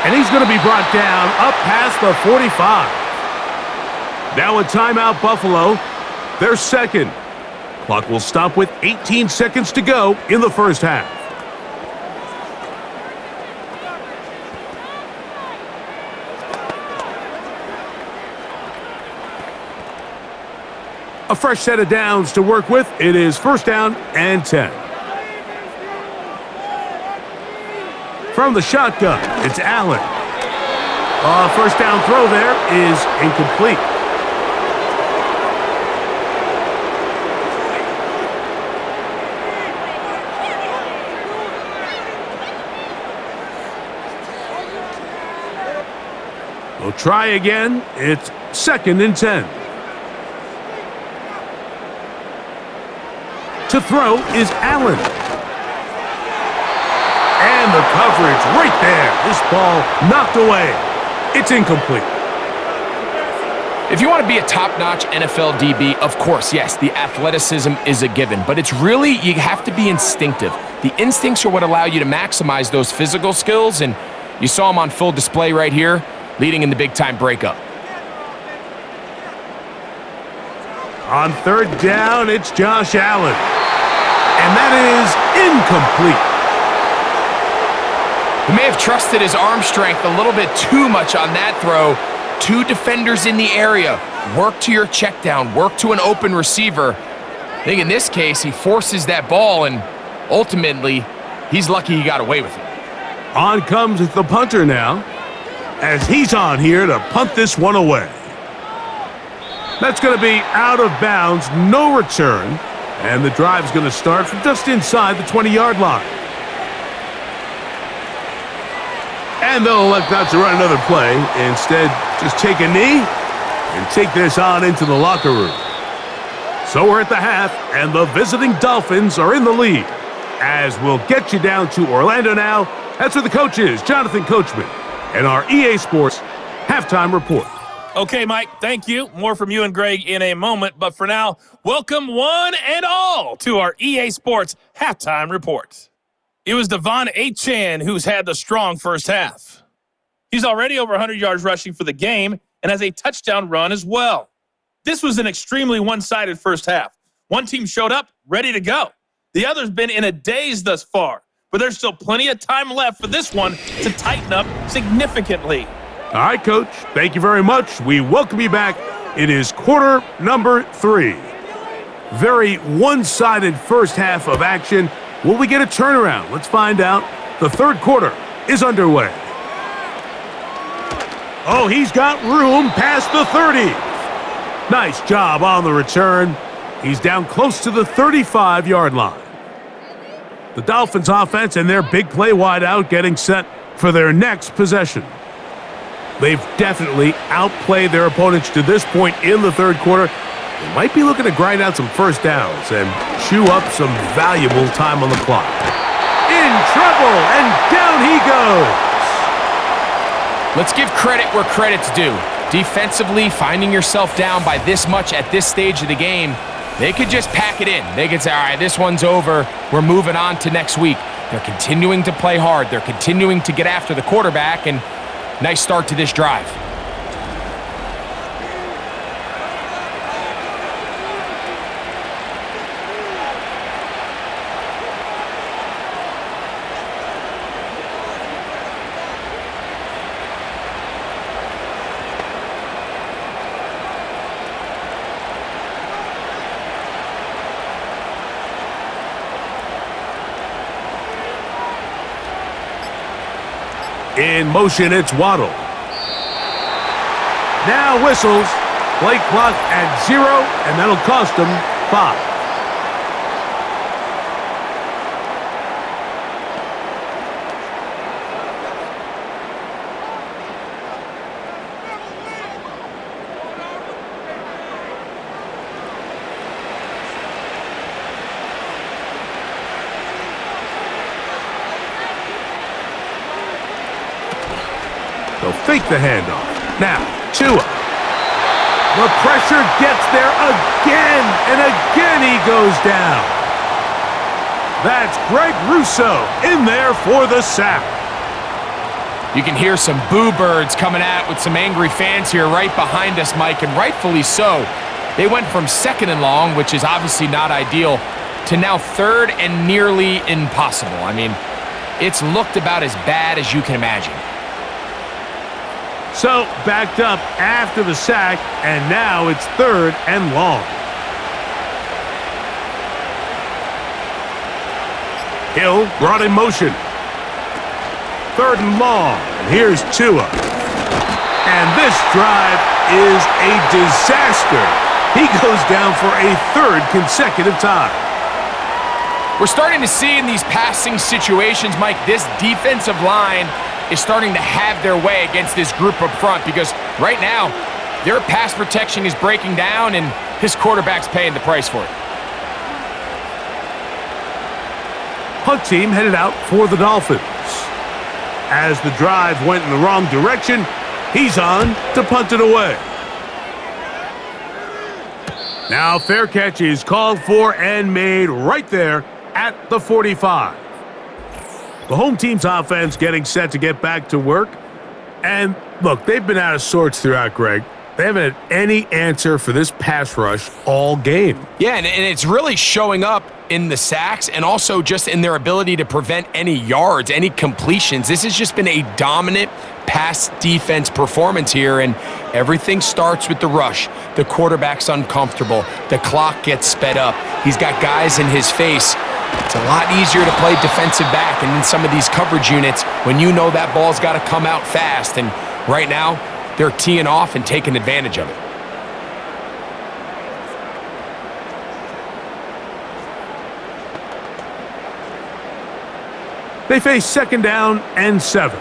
And he's going to be brought down up past the 45. Now a timeout, Buffalo. Their second. Clock will stop with 18 seconds to go in the first half. A fresh set of downs to work with. It is 1st down and 10. From the shotgun, it's Allen. First down throw there is incomplete. We'll try again. It's 2nd and 10. To throw is Allen. And the coverage right there. This ball knocked away. It's incomplete. If you want to be a top-notch NFL DB, of course, yes, the athleticism is a given. But it's really, you have to be instinctive. The instincts are what allow you to maximize those physical skills. And you saw them on full display right here, leading in the big-time breakup. On 3rd down, it's Josh Allen. And that is incomplete. He may have trusted his arm strength a little bit too much on that throw. 2 defenders in the area. Work to your check down. Work to an open receiver. I think in this case, he forces that ball, and ultimately, he's lucky he got away with it. On comes the punter now, as he's on here to punt this one away. That's going to be out of bounds, no return, and the drive's going to start from just inside the 20-yard line. And they'll elect not to run another play. Instead, just take a knee and take this on into the locker room. So we're at the half, and the visiting Dolphins are in the lead. As we'll get you down to Orlando now, that's where the coach is, Jonathan Coachman, and our EA Sports halftime report. Okay, Mike, thank you. More from you and Greg in a moment. But for now, welcome one and all to our EA Sports halftime report. It was Devon Achane who's had the strong first half. He's already over 100 yards rushing for the game and has a touchdown run as well. This was an extremely one-sided first half. One team showed up, ready to go. The other's been in a daze thus far, but there's still plenty of time left for this one to tighten up significantly. All right, Coach. Thank you very much. We welcome you back. It is quarter number 3. Very one-sided first half of action. Will we get a turnaround? Let's find out. The third quarter is underway. Oh, he's got room past the 30. Nice job on the return. He's down close to the 35-yard line. The Dolphins offense and their big play wideout getting set for their next possession. They've definitely outplayed their opponents to this point in the third quarter. They might be looking to grind out some first downs and chew up some valuable time on the clock. In trouble, and down he goes. Let's give credit where credit's due. Defensively, finding yourself down by this much at this stage of the game, they could just pack it in. They could say, all right, this one's over. We're moving on to next week. They're continuing to play hard. They're continuing to get after the quarterback, and nice start to this drive. In motion, it's Waddle. Now whistles. Play clock at 0, and that'll cost them 5. They'll fake the handoff. Now, Tua. The pressure gets there again, and again he goes down. That's Greg Rousseau in there for the sack. You can hear some boo birds coming out with some angry fans here right behind us, Mike, and rightfully so. They went from 2nd and long, which is obviously not ideal, to now 3rd and nearly impossible. I mean, it's looked about as bad as you can imagine. So, backed up after the sack, and now it's 3rd and long. Hill brought in motion. 3rd and long, and here's Tua. And this drive is a disaster. He goes down for a 3rd consecutive time. We're starting to see in these passing situations, Mike, this defensive line is starting to have their way against this group up front because right now, their pass protection is breaking down and his quarterback's paying the price for it. Punt team headed out for the Dolphins. As the drive went in the wrong direction, he's on to punt it away. Now fair catch is called for and made right there at the 45. The home team's offense getting set to get back to work. And look, they've been out of sorts throughout, Greg. They haven't had any answer for this pass rush all game. Yeah, and it's really showing up in the sacks and also just in their ability to prevent any yards, any completions. This has just been a dominant pass defense performance here, and everything starts with the rush. The quarterback's uncomfortable. The clock gets sped up. He's got guys in his face. It's a lot easier to play defensive back and in some of these coverage units when you know that ball's got to come out fast, and right now, they're teeing off and taking advantage of it. They face 2nd down and 7.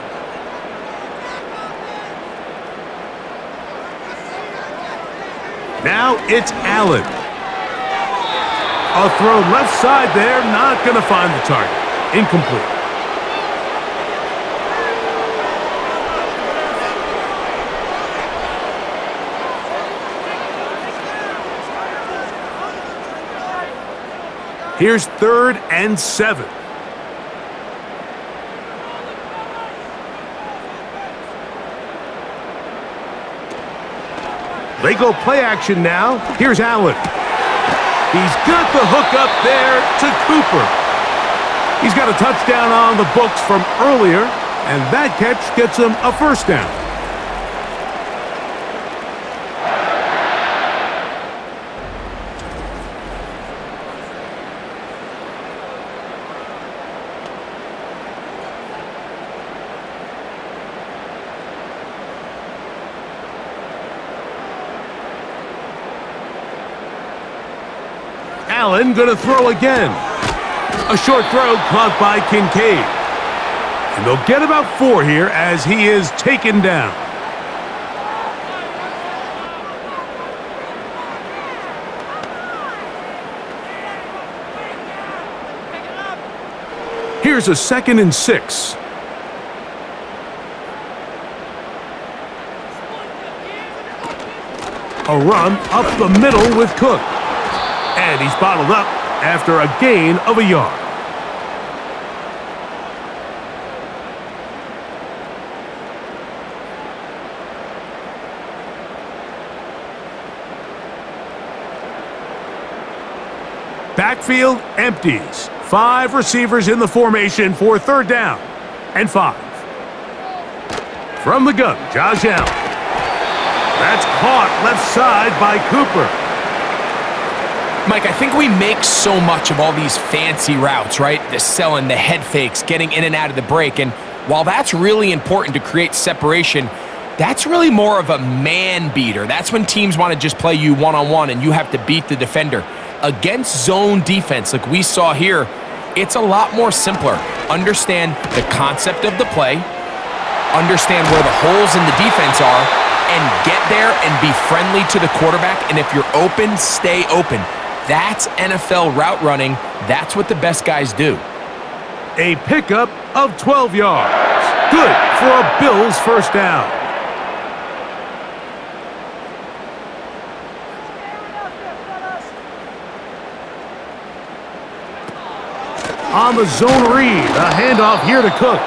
Now it's Allen. A throw left side there, not going to find the target. Incomplete. Here's 3rd and 7. They go play action now. Here's Allen. He's got the hook up there to Cooper. He's got a touchdown on the books from earlier, and that catch gets him a 1st down. Allen going to throw again. A short throw caught by Kincaid. And they'll get about 4 here as he is taken down. Here's a 2nd and 6. A run up the middle with Cook. And he's bottled up after a gain of a yard. Backfield empties. 5 receivers in the formation for 3rd down and 5. From the gun, Josh Allen. That's caught left side by Cooper. Mike, I think we make so much of all these fancy routes, right? The selling, the head fakes, getting in and out of the break. And while that's really important to create separation, that's really more of a man beater. That's when teams want to just play you one-on-one and you have to beat the defender. Against zone defense, like we saw here, it's a lot more simpler. Understand the concept of the play, understand where the holes in the defense are, and get there and be friendly to the quarterback. And if you're open, stay open. That's NFL route running. That's what the best guys do. A pickup of 12 yards. Good for a Bills first down. On the zone read, a handoff here to Cook.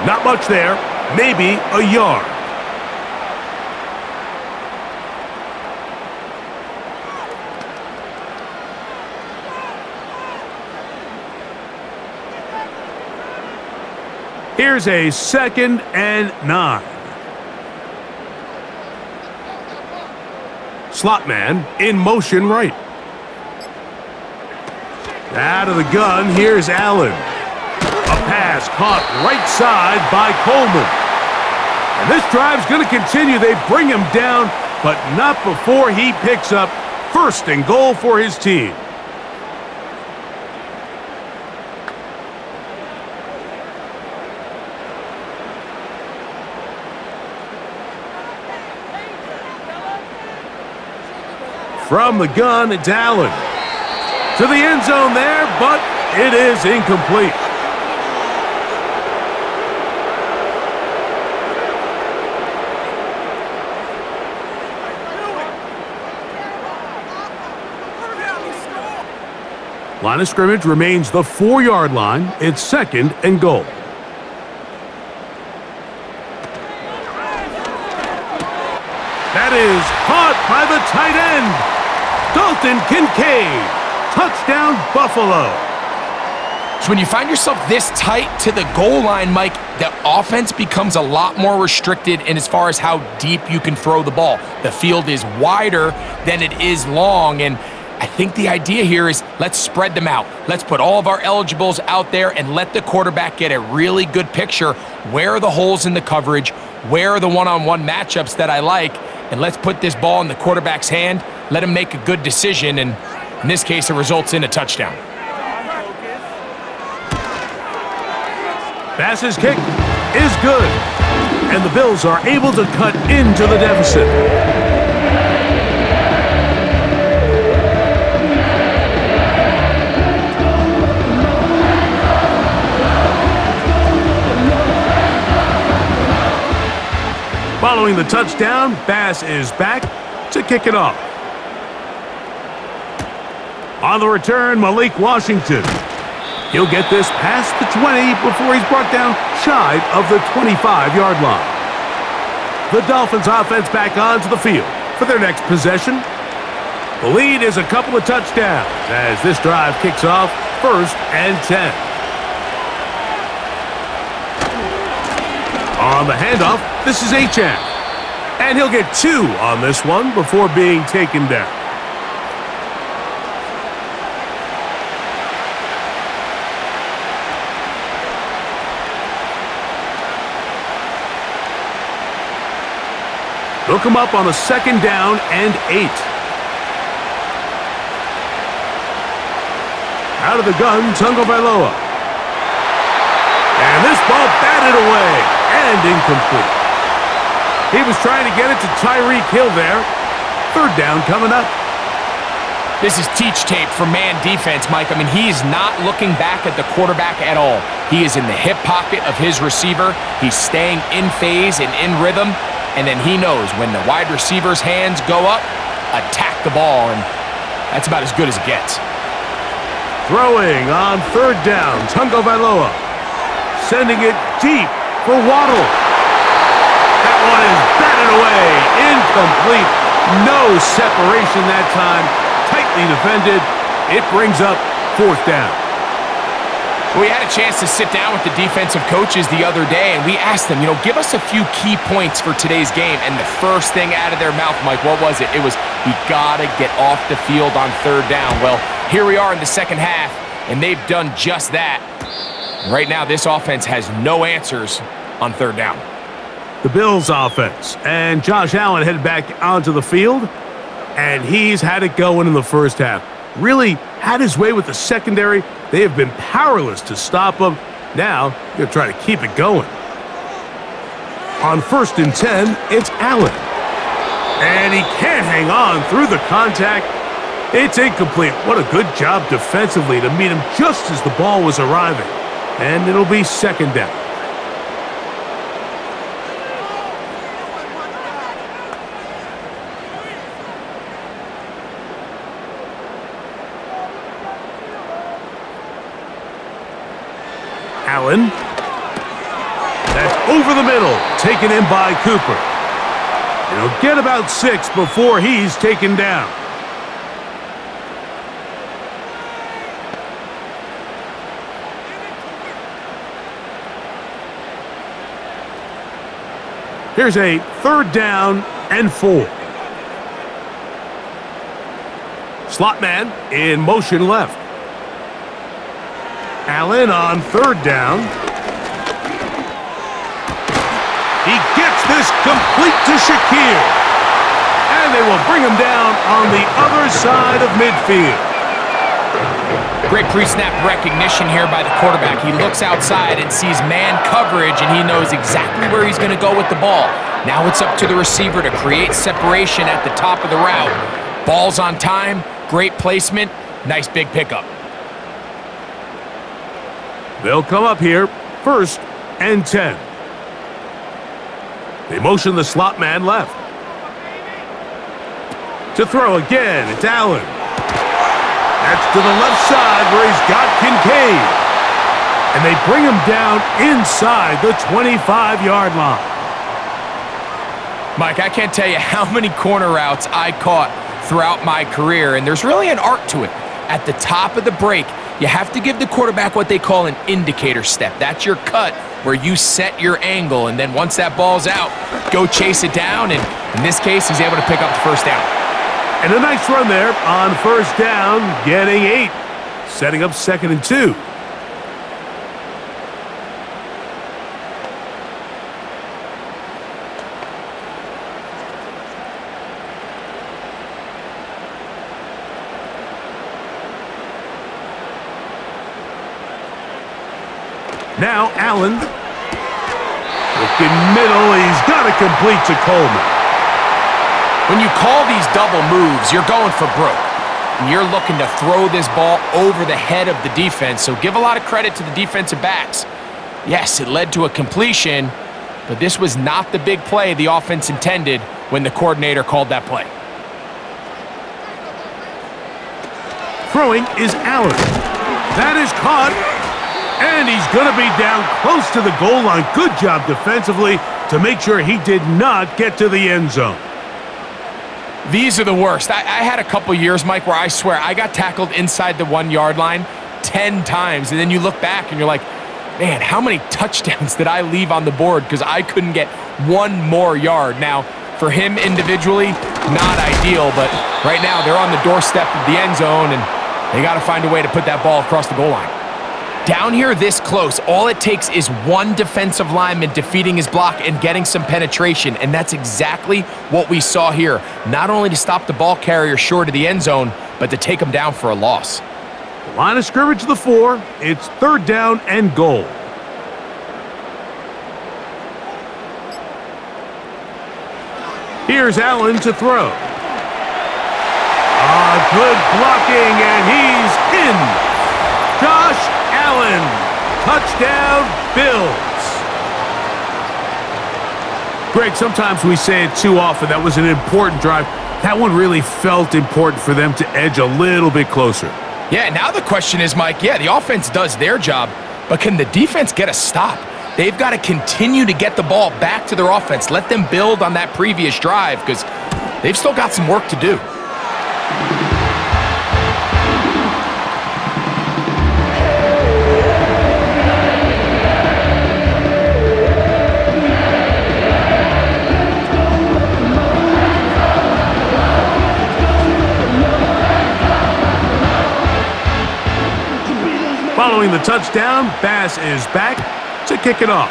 Not much there, maybe a yard. Here's a 2nd and 9. Slot man in motion right. Out of the gun, here's Allen. A pass caught right side by Coleman. And this drive's going to continue. They bring him down, but not before he picks up 1st and goal for his team. From the gun, it's Allen. To the end zone there, but it is incomplete. Line of scrimmage remains the 4-yard line. It's 2nd and goal. That is caught by the tight end. Dalton Kincaid, touchdown Buffalo. So when you find yourself this tight to the goal line, Mike, the offense becomes a lot more restricted in as far as how deep you can throw the ball. The field is wider than it is long, and I think the idea here is let's spread them out. Let's put all of our eligibles out there and let the quarterback get a really good picture. Where are the holes in the coverage? Where are the one-on-one matchups that I like? And let's put this ball in the quarterback's hand, let him make a good decision, and in this case, it results in a touchdown. Bass's kick is good, and the Bills are able to cut into the deficit. Following the touchdown, Bass is back to kick it off. On the return, Malik Washington. He'll get this past the 20 before he's brought down shy of the 25-yard line. The Dolphins offense back onto the field for their next possession. The lead is a couple of touchdowns as this drive kicks off 1st and 10. On the handoff, this is Achane. And he'll get 2 on this one before being taken down. They'll come up on a 2nd down and 8. Out of the gun, Tagovailoa. And this ball batted away and incomplete. He was trying to get it to Tyreek Hill there. 3rd down coming up. This is teach tape for man defense, Mike. I mean, he is not looking back at the quarterback at all. He is in the hip pocket of his receiver. He's staying in phase and in rhythm. And then he knows when the wide receiver's hands go up, attack the ball, and that's about as good as it gets. Throwing on 3rd down, Tagovailoa. Sending it deep for Waddle. That one is batted away. Incomplete. No separation that time. Tightly defended. It brings up 4th down. We had a chance to sit down with the defensive coaches the other day, and we asked them, give us a few key points for today's game. And the first thing out of their mouth, Mike, what was it? It was, we got to get off the field on 3rd down. Well, here we are in the second half, and they've done just that. Right now, this offense has no answers on 3rd down. The Bills offense, and Josh Allen headed back onto the field, and he's had it going in the first half. Really had his way with the secondary. They have been powerless to stop him. Now, they're trying to keep it going. On 1st and 10, it's Allen. And he can't hang on through the contact. It's incomplete. What a good job defensively to meet him just as the ball was arriving. And it'll be 2nd down. Allen. That's over the middle, taken in by Cooper. And he'll get about 6 before he's taken down. Here's a 3rd down and 4. Slot man in motion left. Allen on 3rd down. He gets this complete to Shakir. And they will bring him down on the other side of midfield. Great pre-snap recognition here by the quarterback. He looks outside and sees man coverage, and he knows exactly where he's going to go with the ball. Now it's up to the receiver to create separation at the top of the route. Ball's on time, great placement, nice big pickup. They'll come up here, 1st and 10. They motion the slot man left. To throw again, it's Allen. That's to the left side where he's got Kincaid. And they bring him down inside the 25-yard line. Mike, I can't tell you how many corner routes I caught throughout my career, and there's really an art to it. At the top of the break, you have to give the quarterback what they call an indicator step. That's your cut where you set your angle, and then once that ball's out, go chase it down, and in this case, he's able to pick up the 1st down. And a nice run there on 1st down, getting 8. Setting up 2nd and 2. Now Allen. Looking middle, he's got it complete to Coleman. When you call these double moves, you're going for broke. And you're looking to throw this ball over the head of the defense, so give a lot of credit to the defensive backs. Yes, it led to a completion, but this was not the big play the offense intended when the coordinator called that play. Throwing is Allen. That is caught, and he's going to be down close to the goal line. Good job defensively to make sure he did not get to the end zone. These are the worst. I had a couple years, Mike, where I swear I got tackled inside the 1-yard line 10 times, and then you look back and you're like, man, how many touchdowns did I leave on the board because I couldn't get 1 more yard? Now, for him individually, not ideal, but right now they're on the doorstep of the end zone, and they got to find a way to put that ball across the goal line. Down here this close, all it takes is one defensive lineman defeating his block and getting some penetration, and that's exactly what we saw here. Not only to stop the ball carrier short of the end zone, but to take him down for a loss. The line of scrimmage, the 4. It's 3rd down and goal. Here's Allen to throw. Good blocking, and he's in. Josh Allen, touchdown Bills. Greg, sometimes we say it too often. That was an important drive. That one really felt important for them to edge a little bit closer. Yeah, now the question is, Mike, yeah, the offense does their job, but can the defense get a stop? They've got to continue to get the ball back to their offense. Let them build on that previous drive because they've still got some work to do. Following the touchdown, Bass is back to kick it off.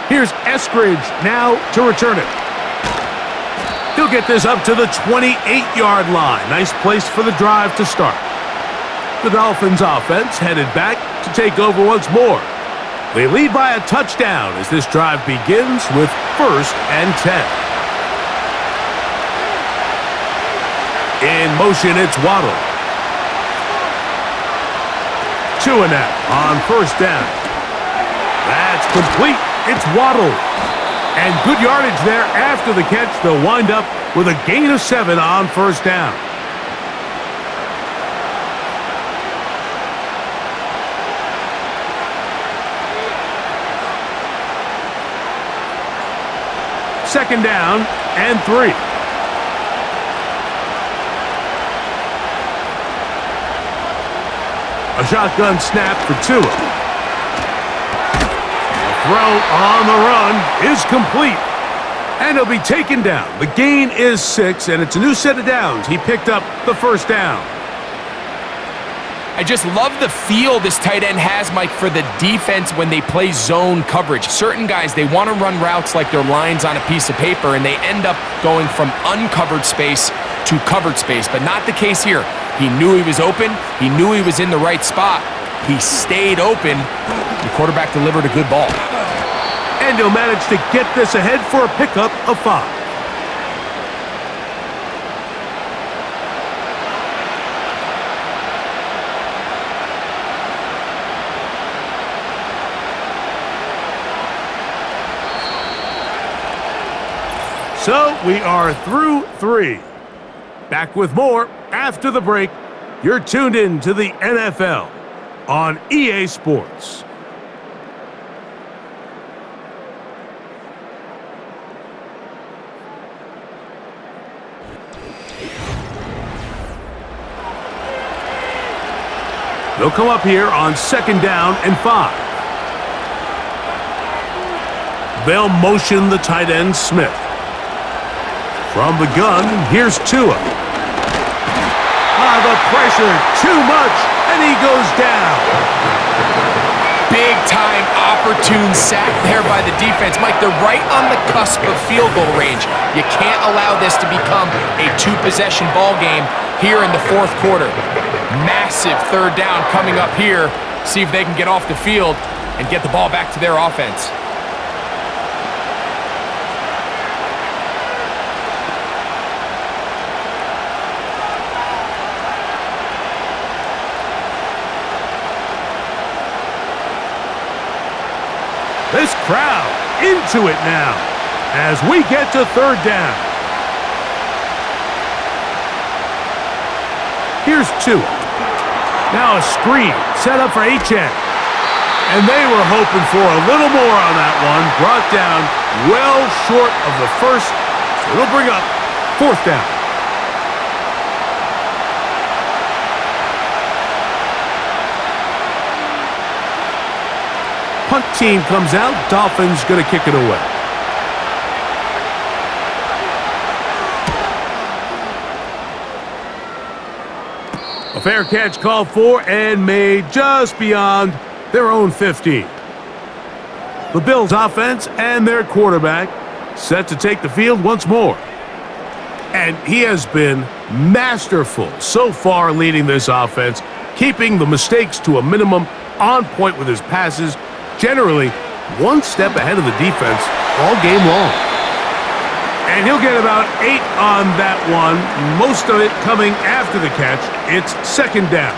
Here's Eskridge now to return it. He'll get this up to the 28-yard line. Nice place for the drive to start. The Dolphins offense headed back to take over once more. They lead by a touchdown as this drive begins with 1st and 10. In motion, it's Waddle. 2 and out on 1st down. That's complete. It's Waddle. And good yardage there after the catch. They'll wind up with a gain of 7 on 1st down. Second down and 3. A shotgun snap for Tua. The throw on the run is complete. And he'll be taken down. The gain is 6, and it's a new set of downs. He picked up the first down. I just love the feel this tight end has, Mike, for the defense when they play zone coverage. Certain guys, they want to run routes like they're lines on a piece of paper, and they end up going from uncovered space to covered space, but not the case here. He knew he was open. He knew he was in the right spot. He stayed open. The quarterback delivered a good ball. And he'll manage to get this ahead for a pickup of 5. So we are through 3. Back with more after the break. You're tuned in to the NFL on EA Sports. They'll come up here on second down and 5. They'll motion the tight end Smith. From the gun, here's Tua. The pressure, too much, and he goes down. Big time opportune sack there by the defense. Mike, they're right on the cusp of field goal range. You can't allow this to become a 2-possession ball game here in the fourth quarter. Massive third down coming up here. See if they can get off the field and get the ball back to their offense. This crowd into it now as we get to third down. Here's Tua. Now a screen set up for HN. And they were hoping for a little more on that one. Brought down well short of the first. So it'll bring up fourth down. Punt team comes out. Dolphins going to kick it away. A fair catch called for and made just beyond their own 15. The Bills offense and their quarterback set to take the field once more. And he has been masterful so far leading this offense, keeping the mistakes to a minimum, on point with his passes, generally one step ahead of the defense all game long. And he'll get about 8 on that one, most of it coming after the catch. It's second down.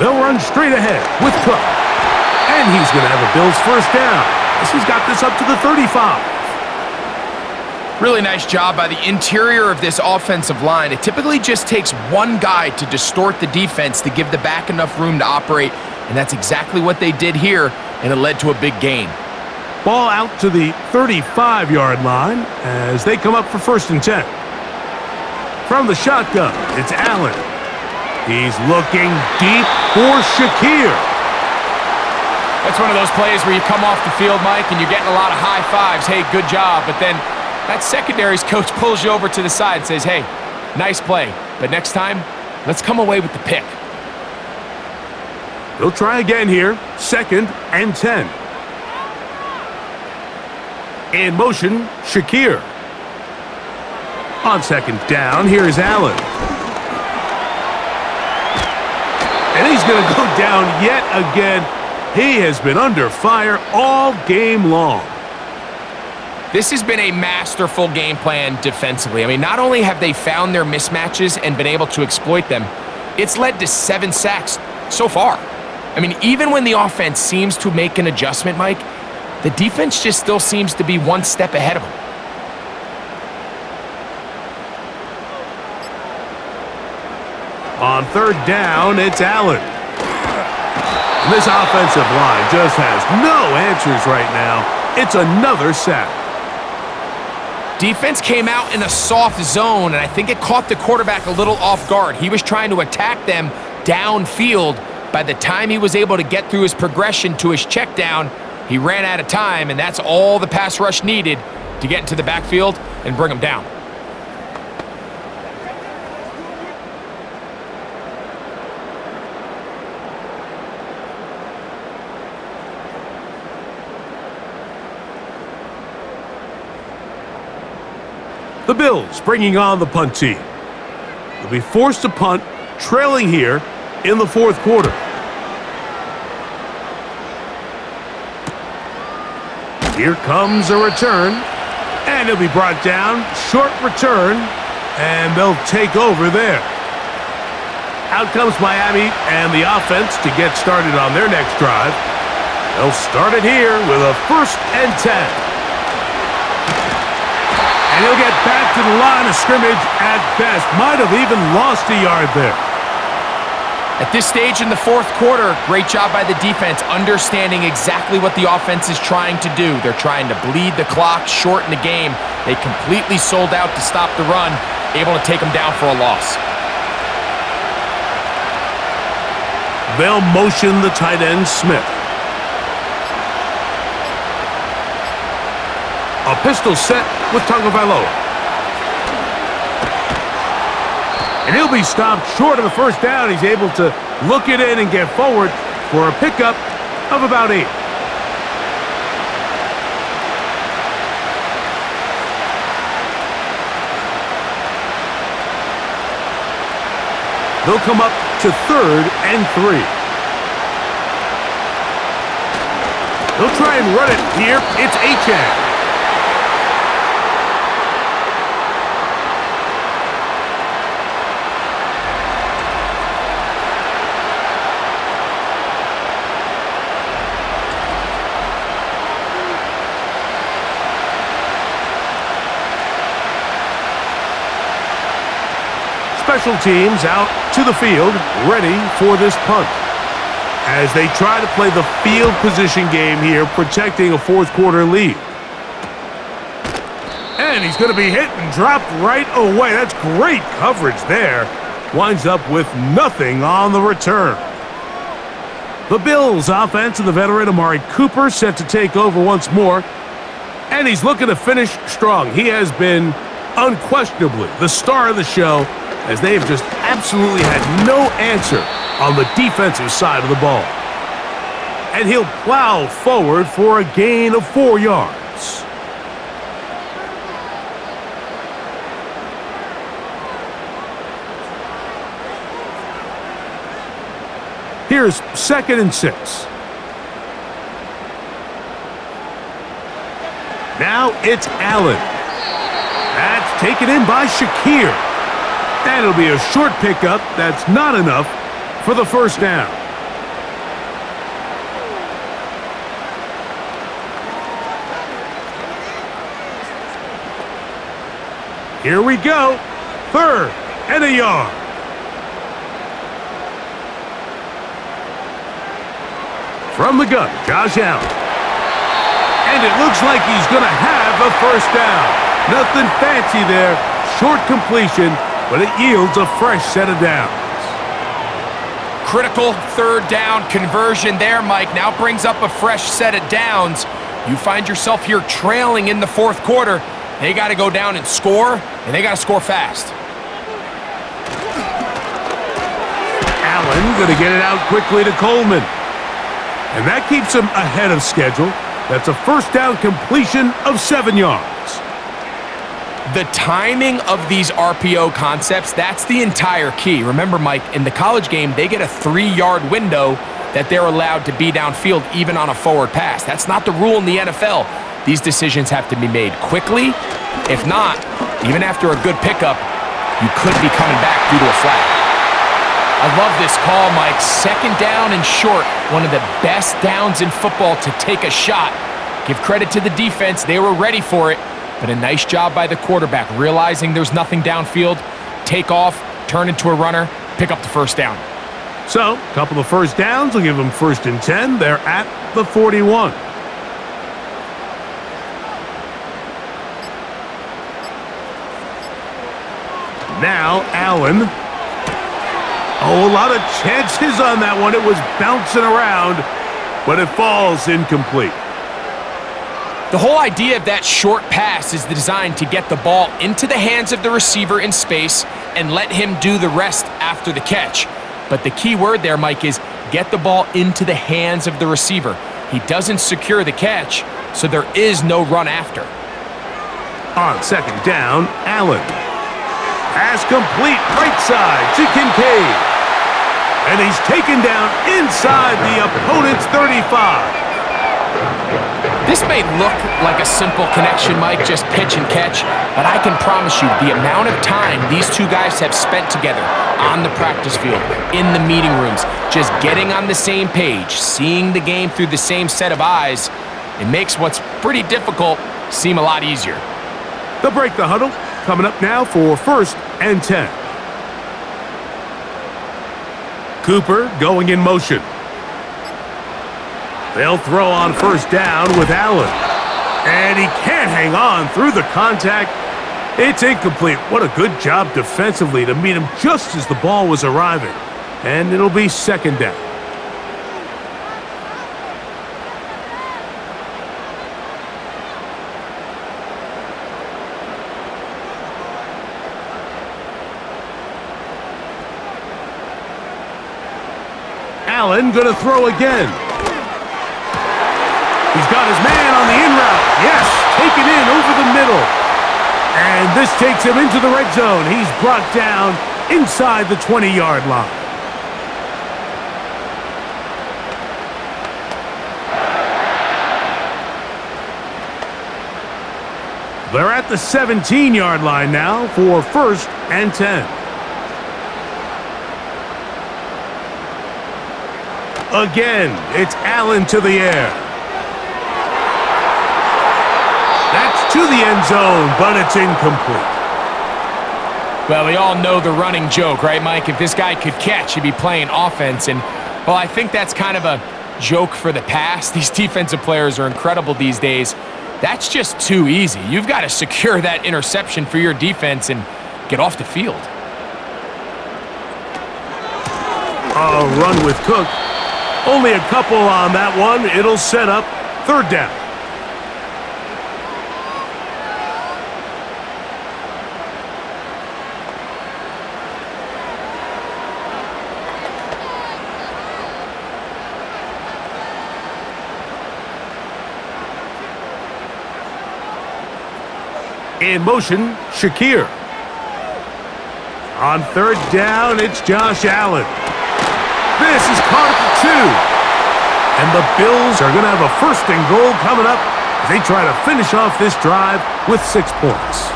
They'll run straight ahead with Cook. And he's going to have a Bills first down as he's got this up to the 35. Really nice job by the interior of this offensive line. It typically just takes one guy to distort the defense to give the back enough room to operate, and that's exactly what they did here, and it led to a big gain. Ball out to the 35-yard line as they come up for first and 10. From the shotgun, it's Allen. He's looking deep for Shakir. That's one of those plays where you come off the field, Mike, and you're getting a lot of high fives. Hey, good job. But then that secondary's coach pulls you over to the side and says, hey, nice play, but next time, let's come away with the pick. They'll try again here, second and 10. In motion, Shakir. On second down, here's Allen. And he's going to go down yet again. He has been under fire all game long. This has been a masterful game plan defensively. I mean, not only have they found their mismatches and been able to exploit them, it's led to 7 sacks so far. I mean, even when the offense seems to make an adjustment, Mike, the defense just still seems to be one step ahead of them. On third down, it's Allen. This offensive line just has no answers right now. It's another sack. Defense came out in a soft zone, and I think it caught the quarterback a little off guard. He was trying to attack them downfield. By the time he was able to get through his progression to his check down, he ran out of time, and that's all the pass rush needed to get into the backfield and bring him down. The Bills bringing on the punt team. They'll be forced to punt, trailing here in the fourth quarter. Here comes a return, and he'll be brought down. Short return, and they'll take over there. Out comes Miami and the offense to get started on their next drive. They'll start it here with a 1st and 10. And he'll get back to the line of scrimmage at best. Might have even lost a yard there. At this stage in the fourth quarter, great job by the defense understanding exactly what the offense is trying to do. They're trying to bleed the clock, shorten the game. They completely sold out to stop the run, able to take them down for a loss. They'll motion the tight end, Smith. A pistol set with Tagovailoa. And he'll be stopped short of the first down. He's able to look it in and get forward for a pickup of about 8. They'll come up to 3rd and 3. They'll try and run it here. It's Achane. Special teams out to the field, ready for this punt. As they try to play the field position game here, protecting a fourth quarter lead. And he's going to be hit and dropped right away. That's great coverage there. Winds up with nothing on the return. The Bills offense and the veteran Amari Cooper set to take over once more. And he's looking to finish strong. He has been unquestionably the star of the show, as they have just absolutely had no answer on the defensive side of the ball. And he'll plow forward for a gain of 4 yards. Here's 2nd and 6. Now it's Allen. That's taken in by Shakir. And it'll be a short pickup. That's not enough for the first down. Here we go. 3rd and a yard. From the gun, Josh Allen. And it looks like he's going to have a first down. Nothing fancy there. Short completion, but it yields a fresh set of downs. Critical 3rd down conversion there, Mike. Now brings up a fresh set of downs. You find yourself here trailing in the fourth quarter. They got to go down and score, and they got to score fast. Allen going to get it out quickly to Coleman. And that keeps him ahead of schedule. That's a first down completion of 7 yards. The timing of these RPO concepts, that's the entire key. Remember, Mike, in the college game, they get a 3-yard window that they're allowed to be downfield even on a forward pass. That's not the rule in the NFL. These decisions have to be made quickly. If not, even after a good pickup, you could be coming back due to a flag. I love this call, Mike. 2nd down and short. One of the best downs in football to take a shot. Give credit to the defense. They were ready for it. But a nice job by the quarterback, realizing there's nothing downfield, take off, turn into a runner, pick up the first down. So, a couple of first downs will give them 1st and 10. They're at the 41. Now, Allen. Oh, a lot of chances on that one. It was bouncing around, but it falls incomplete. The whole idea of that short pass is designed to get the ball into the hands of the receiver in space and let him do the rest after the catch. But the key word there, Mike, is get the ball into the hands of the receiver. He doesn't secure the catch, so there is no run after. On 2nd down, Allen. Pass complete, right side to Kincaid. And he's taken down inside the opponent's 35. This may look like a simple connection, Mike, just pitch and catch, but I can promise you the amount of time these two guys have spent together on the practice field, in the meeting rooms, just getting on the same page, seeing the game through the same set of eyes, it makes what's pretty difficult seem a lot easier. They'll break the huddle. Coming up now for 1st and 10. Cooper going in motion. They'll throw on 1st down with Allen. And he can't hang on through the contact. It's incomplete. What a good job defensively to meet him just as the ball was arriving. And it'll be 2nd down. Allen going to throw again. He's got his man on the in route. Yes, taken in over the middle. And this takes him into the red zone. He's brought down inside the 20-yard line. They're at the 17-yard line now for 1st and 10. Again, it's Allen to the air. That's to the end zone, but it's incomplete. Well, we all know the running joke, right, Mike? If this guy could catch, he'd be playing offense. And, well, I think that's kind of a joke for the past. These defensive players are incredible these days. That's just too easy. You've got to secure that interception for your defense and get off the field. A run with Cook. Only a couple on that one. It'll set up 3rd down. In motion, Shakir. On 3rd down, it's Josh Allen. This is caught at the 2. And the Bills are going to have a 1st and goal coming up as they try to finish off this drive with 6 points.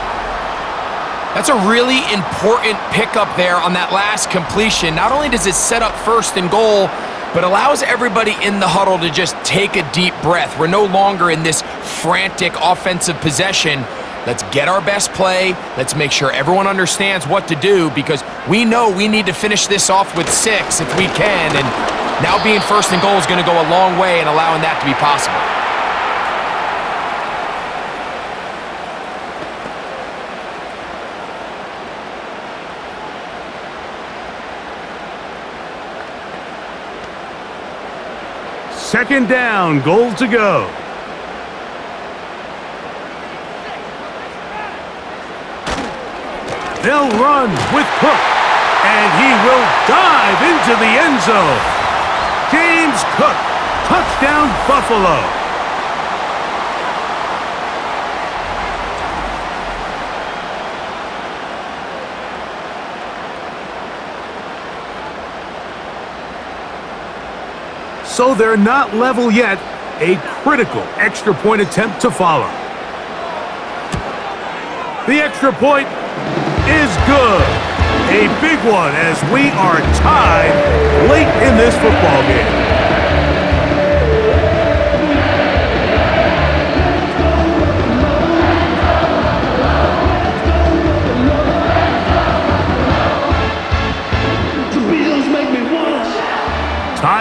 That's a really important pickup there on that last completion. Not only does it set up 1st and goal, but allows everybody in the huddle to just take a deep breath. We're no longer in this frantic offensive possession. Let's get our best play. Let's make sure everyone understands what to do because we know we need to finish this off with 6 if we can. And now being 1st and goal is going to go a long way in allowing that to be possible. Second down, goal to go. They'll run with Cook, and he will dive into the end zone. James Cook, touchdown Buffalo. So they're not level yet. A critical extra point attempt to follow. The extra point is good. A big one as we are tied late in this football game.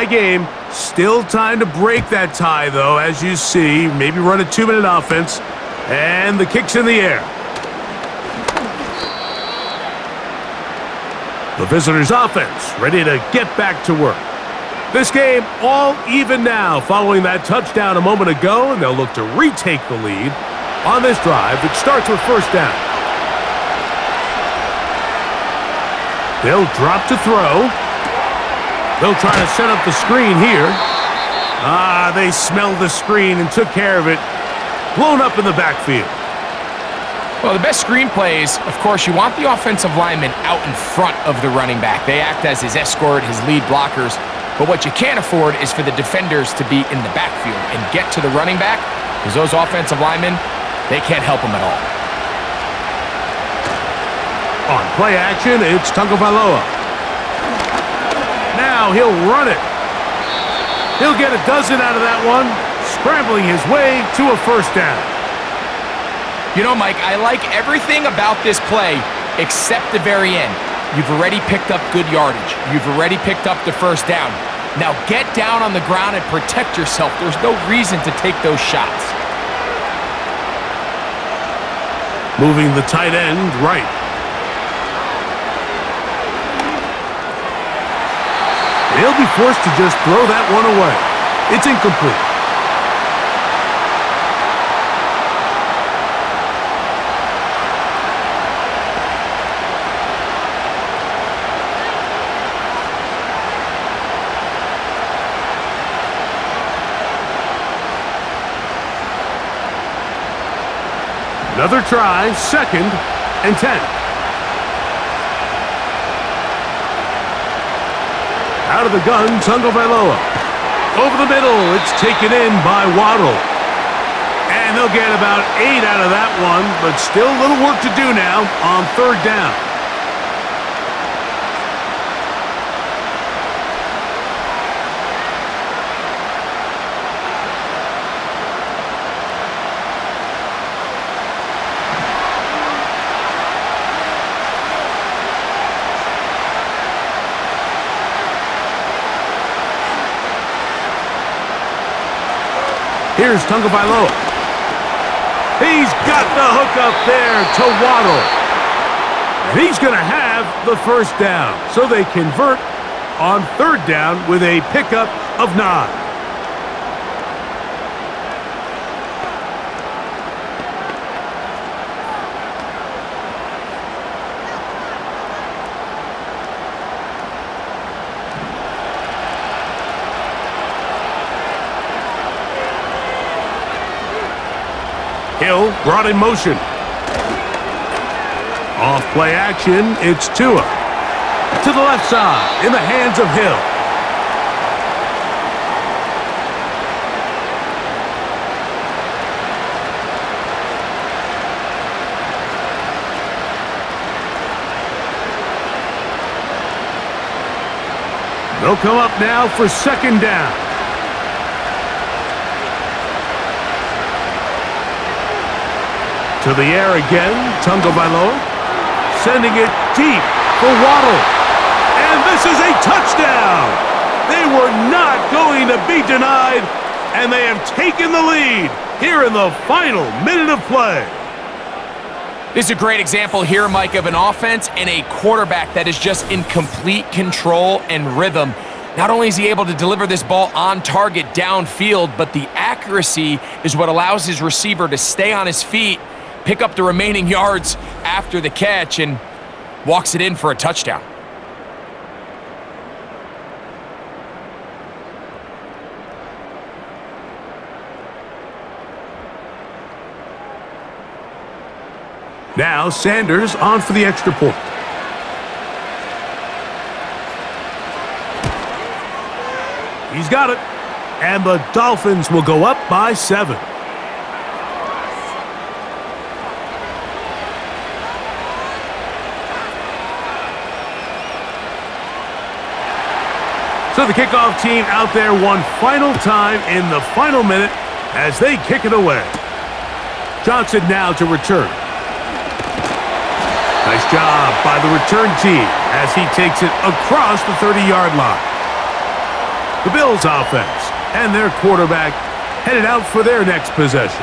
game. Still time to break that tie, though, as you see. Maybe run a 2-minute offense. And the kick's in the air. The visitors' offense ready to get back to work. This game all even now following that touchdown a moment ago, and they'll look to retake the lead on this drive that starts with first down. They'll drop to throw. They'll try to set up the screen here. They smelled the screen and took care of it. Blown up in the backfield. Well, the best screen plays, of course, you want the offensive lineman out in front of the running back. They act as his escort, his lead blockers. But what you can't afford is for the defenders to be in the backfield and get to the running back, because those offensive linemen, they can't help him at all. On play action, it's Tagovailoa. Now he'll run it. He'll get a dozen out of that one, scrambling his way to a first down. You know, Mike, I like everything about this play except the very end. You've already picked up good yardage. You've already picked up the first down. Now get down on the ground and protect yourself. There's no reason to take those shots. Moving the tight end right. They'll be forced to just throw that one away. It's incomplete. Another try, 2nd and 10. Out of the gun, Tagovailoa. Over the middle, it's taken in by Waddle. And they'll get about 8 out of that one, but still a little work to do now on third down. Here's Tagovailoa. He's got the hook up there to Waddle. And he's going to have the first down. So they convert on third down with a pickup of 9. Hill brought in motion. Off play action, it's Tua. To the left side, in the hands of Hill. They'll come up now for second down. To the air again, Tagovailoa, sending it deep for Waddle. And this is a touchdown! They were not going to be denied, and they have taken the lead here in the final minute of play. This is a great example here, Mike, of an offense and a quarterback that is just in complete control and rhythm. Not only is he able to deliver this ball on target downfield, but the accuracy is what allows his receiver to stay on his feet, pick up the remaining yards after the catch, and walks it in for a touchdown. Now Sanders on for the extra point. He's got it. And the Dolphins will go up by 7. So the kickoff team out there one final time in the final minute as they kick it away. Johnson now to return. Nice job by the return team as he takes it across the 30-yard line. The Bills offense and their quarterback headed out for their next possession.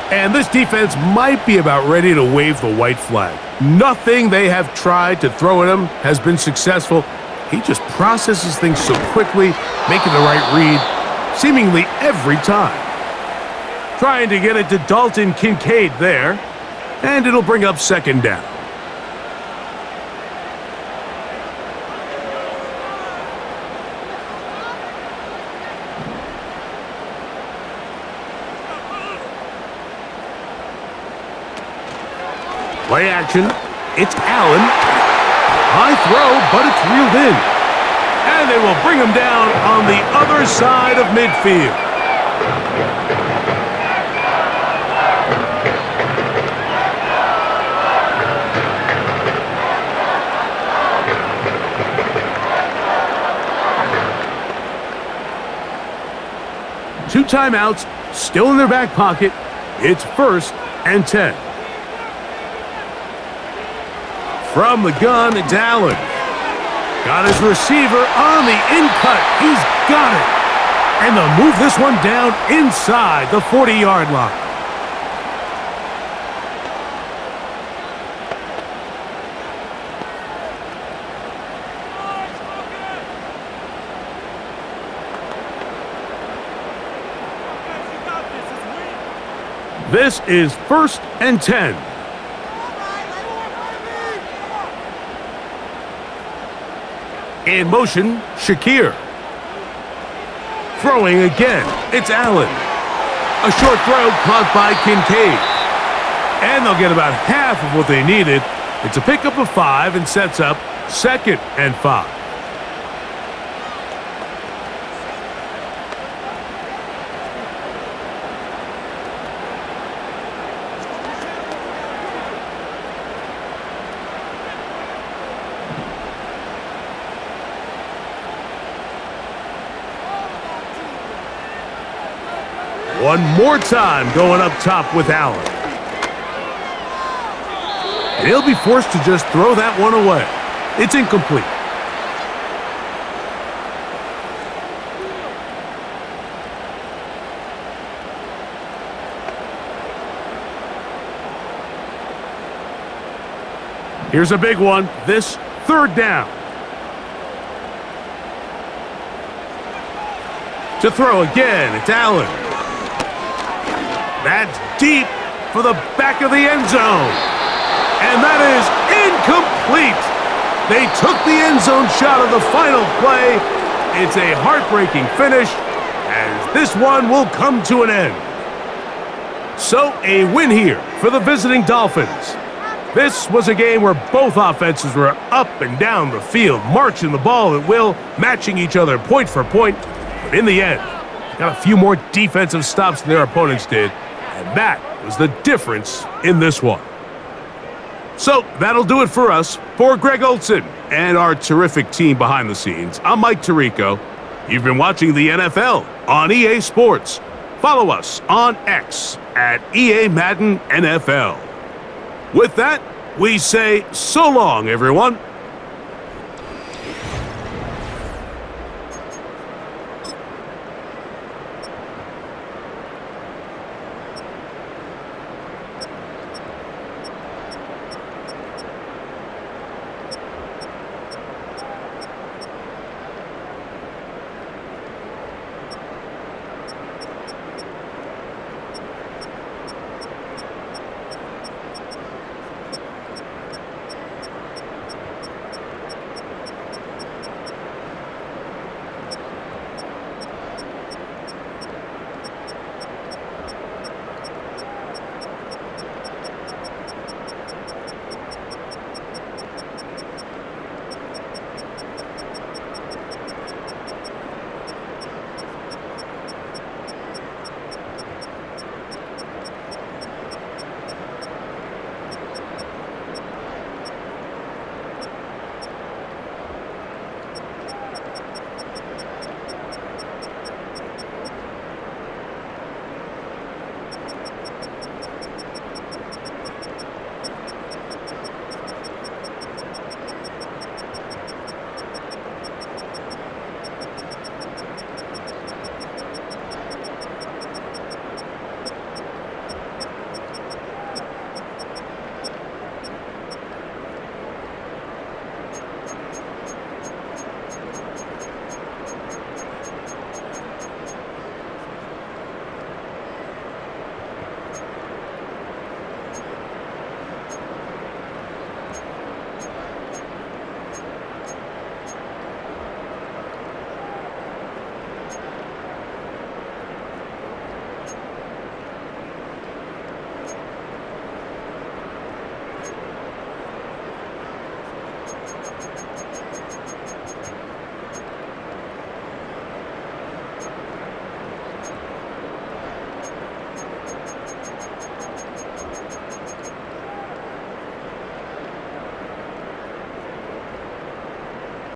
And this defense might be about ready to wave the white flag. Nothing they have tried to throw at him has been successful. He just processes things so quickly, making the right read seemingly every time. Trying to get it to Dalton Kincaid there, and it'll bring up second down. Play action. It's Allen. High throw, but it's reeled in. And they will bring him down on the other side of midfield. Two timeouts, still in their back pocket. It's 1st and 10. From the gun, it's Allen. Got his receiver on the in-cut. He's got it. And they'll move this one down inside the 40-yard line. This is 1st and 10. In motion, Shakir. Throwing again, it's Allen. A short throw caught by Kincaid. And they'll get about half of what they needed. It's a pickup of 5 and sets up 2nd and 5. One more time going up top with Allen. And he'll be forced to just throw that one away. It's incomplete. Here's a big one. This 3rd down. To throw again, it's Allen. That's deep for the back of the end zone. And that is incomplete. They took the end zone shot of the final play. It's a heartbreaking finish, as this one will come to an end. So a win here for the visiting Dolphins. This was a game where both offenses were up and down the field, marching the ball at will, matching each other point for point. But in the end, got a few more defensive stops than their opponents did, and that was the difference in this one. So that'll do it for us. For Greg Olson and our terrific team behind the scenes, I'm Mike Tirico. You've been watching the NFL on EA Sports. Follow us on X at EA Madden NFL. With that, we say so long, everyone.